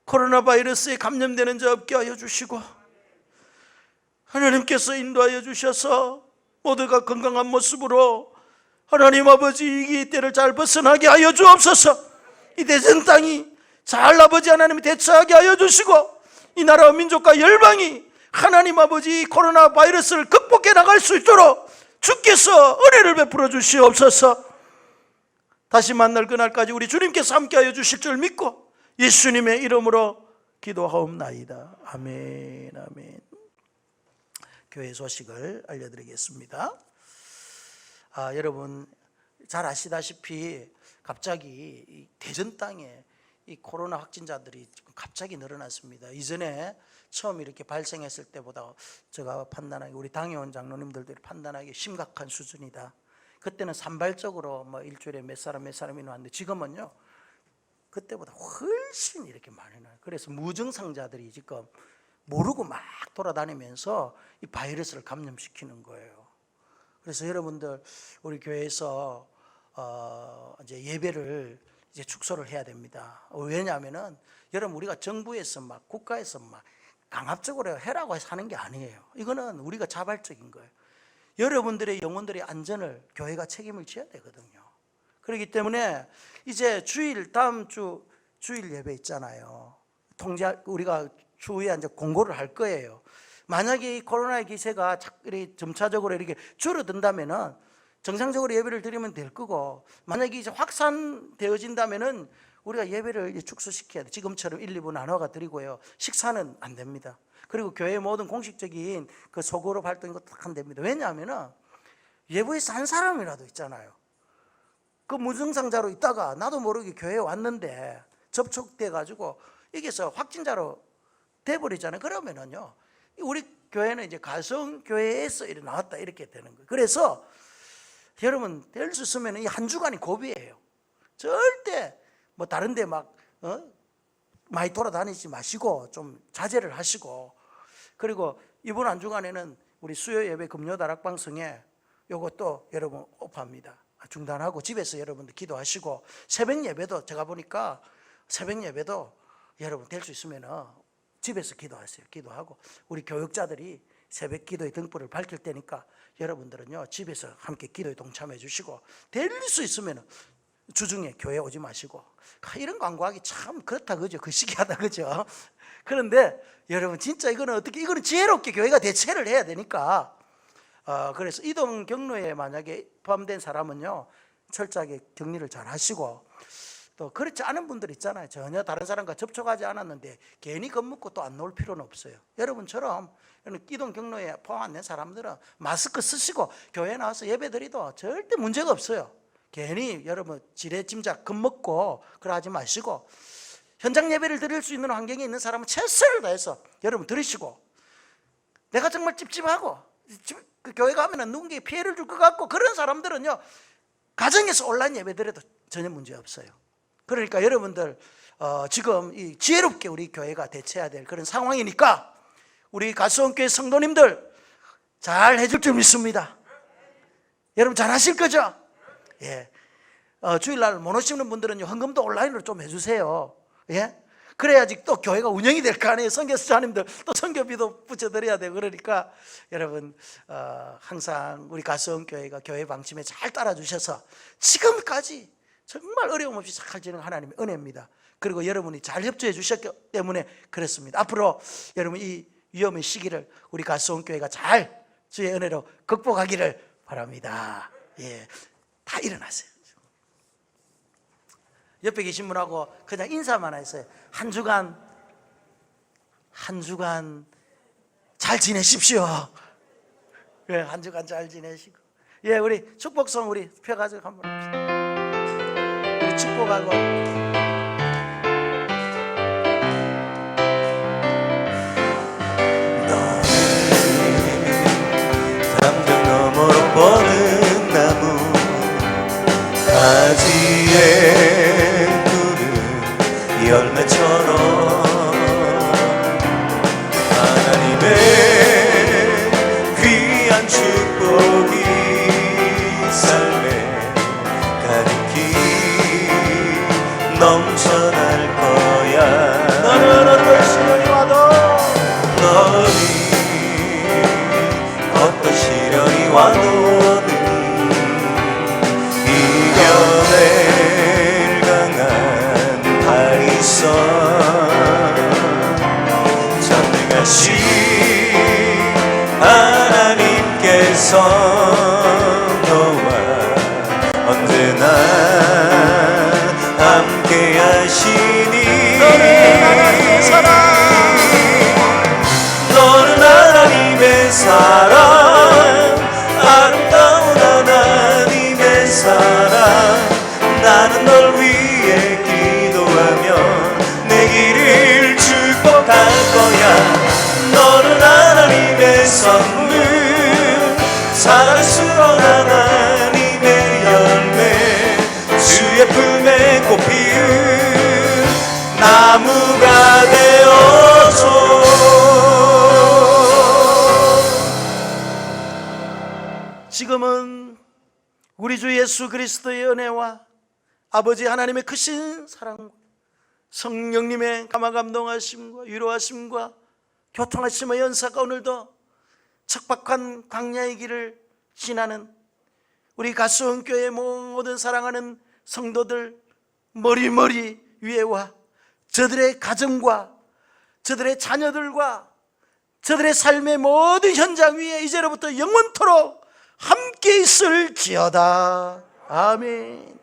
코로나 바이러스에 감염되는 자 없게 하여 주시고 하나님께서 인도하여 주셔서 모두가 건강한 모습으로 하나님 아버지 이 때를 잘 벗어나게 하여 주옵소서. 이 대전 땅이 잘 아버지 하나님이 대처하게 하여 주시고 이 나라와 민족과 열방이 하나님 아버지 코로나 바이러스를 극복해 나갈 수 있도록 주께서 은혜를 베풀어 주시옵소서. 다시 만날 그날까지 우리 주님께서 함께하여 주실 줄 믿고 예수님의 이름으로 기도하옵나이다. 아멘, 아멘. 교회 소식을 알려드리겠습니다. 여러분 잘 아시다시피 갑자기 이 대전 땅에 이 코로나 확진자들이 갑자기 늘어났습니다. 이전에 처음 이렇게 발생했을 때보다 제가 판단하기, 우리 당회원 장로님들도 판단하기 심각한 수준이다. 그때는 산발적으로 뭐 일주일에 몇 사람이 나왔는데 지금은요 그때보다 훨씬 이렇게 많이 나요. 그래서 무증상자들이 지금 모르고 막 돌아다니면서 이 바이러스를 감염시키는 거예요. 그래서 여러분들 우리 교회에서 이제 예배를 이제 축소를 해야 됩니다. 왜냐하면은 여러분 우리가 정부에서 막 국가에서 막 강압적으로 해라고 해서 하는 게 아니에요. 이거는 우리가 자발적인 거예요. 여러분들의 영혼들의 안전을 교회가 책임을 져야 되거든요. 그렇기 때문에 이제 다음 주 주일 예배 있잖아요. 우리가 추후에 이제 공고를 할 거예요. 만약에 이 코로나의 기세가 점차적으로 이렇게 줄어든다면은 정상적으로 예배를 드리면 될 거고, 만약에 이제 확산되어진다면은 우리가 예배를 이제 축소시켜야 돼. 지금처럼 1, 2부 나눠가 드리고요. 식사는 안 됩니다. 그리고 교회의 모든 공식적인 그 소그룹 활동 이것도 안 됩니다. 왜냐하면은 예부에서 한 사람이라도 있잖아요. 그 무증상자로 있다가 나도 모르게 교회에 왔는데 접촉돼 가지고 이게서 확진자로 돼버리잖아요. 그러면은요 우리 교회는 이제 가성교회에서 이렇게 나왔다 이렇게 되는 거예요. 그래서 여러분 될 수 있으면 이 한 주간이 고비예요. 절대 뭐 다른데 막 많이 돌아다니지 마시고 좀 자제를 하시고, 그리고 이번 한 주간에는 우리 수요 예배 금요 다락방송에 요것도 여러분 오프합니다. 중단하고 집에서 여러분들 기도하시고, 새벽 예배도 제가 보니까 새벽 예배도 여러분 될 수 있으면 집에서 기도하세요. 기도하고 우리 교육자들이 새벽 기도의 등불을 밝힐 때니까 여러분들은요 집에서 함께 기도에 동참해 주시고, 될 수 있으면 주중에 교회 오지 마시고. 이런 광고하기 참 그렇다 그죠? 그 시기하다 그죠? 그런데 여러분 진짜 이거는 지혜롭게 교회가 대처를 해야 되니까, 그래서 이동 경로에 만약에 포함된 사람은요 철저하게 격리를 잘 하시고, 또 그렇지 않은 분들 있잖아요. 전혀 다른 사람과 접촉하지 않았는데 괜히 겁먹고 또 안 나올 필요는 없어요. 여러분처럼 이동 경로에 포함 안 된 사람들은 마스크 쓰시고 교회 나와서 예배 드리도 절대 문제가 없어요. 괜히 여러분 지레짐작 겁먹고 그러지 마시고, 현장 예배를 드릴 수 있는 환경에 있는 사람은 최선을 다해서 여러분 들으시고, 내가 정말 찝찝하고 그 교회 가면 누군가에 피해를 줄 것 같고 그런 사람들은요 가정에서 온라인 예배 드려도 전혀 문제 없어요. 그러니까 여러분들 지금 이 지혜롭게 우리 교회가 대처해야 될 그런 상황이니까 우리 가수원교회 성도님들 잘 해줄 줄 믿습니다. 여러분 잘 하실 거죠? 예. 주일날 못 오시는 분들은 헌금도 온라인으로 좀 해주세요. 예. 그래야지 또 교회가 운영이 될 거 아니에요. 선교사님들 또 선교비도 붙여드려야 되고. 그러니까 여러분 항상 우리 가수원교회가 교회 방침에 잘 따라주셔서 지금까지 정말 어려움 없이 잘 지는 하나님의 은혜입니다. 그리고 여러분이 잘 협조해 주셨기 때문에 그렇습니다. 앞으로 여러분 이 위험한 시기를 우리 가수원교회가 잘 주의 은혜로 극복하기를 바랍니다. 예, 다 일어나세요. 옆에 계신 분하고 그냥 인사만 했어요. 한 주간 잘 지내십시오. 예, 한 주간 잘 지내시고. 예, 우리 축복성 우리 펴가지고 한번 합시다. 우리 축복하고. 담장 너머로 뻗은 나무 가지에 푸른 열매처럼 하나님의 귀한 축복이 삶에 가득히 넘쳐날 거야. 너는 어떤 시련이 와도 너는 어떤 시련이 와도 이겨낼 강한 팔이 있어. 전능하신 하나님께서 너와 언제나 함께 하시니. 너는 하나님의 사랑, 너는 하나님의 사랑, 아름다운 하나님의 사랑. 나는 널 위해 기도하며 내 길을 축복할 거야. 너는 하나님의 선물, 사랑스러운 하나님의 열매, 주의 품에 꽃 피운 나무가 되어줘. 지금은 우리 주 예수 그리스도의 은혜와 아버지 하나님의 크신 사랑과 성령님의 감화감동하심과 위로하심과 교통하심의 연사가 오늘도 척박한 광야의 길을 지나는 우리 가수원교회 모든 사랑하는 성도들 머리머리 위에와 저들의 가정과 저들의 자녀들과 저들의 삶의 모든 현장 위에 이제로부터 영원토록 함께 있을지어다. 아멘.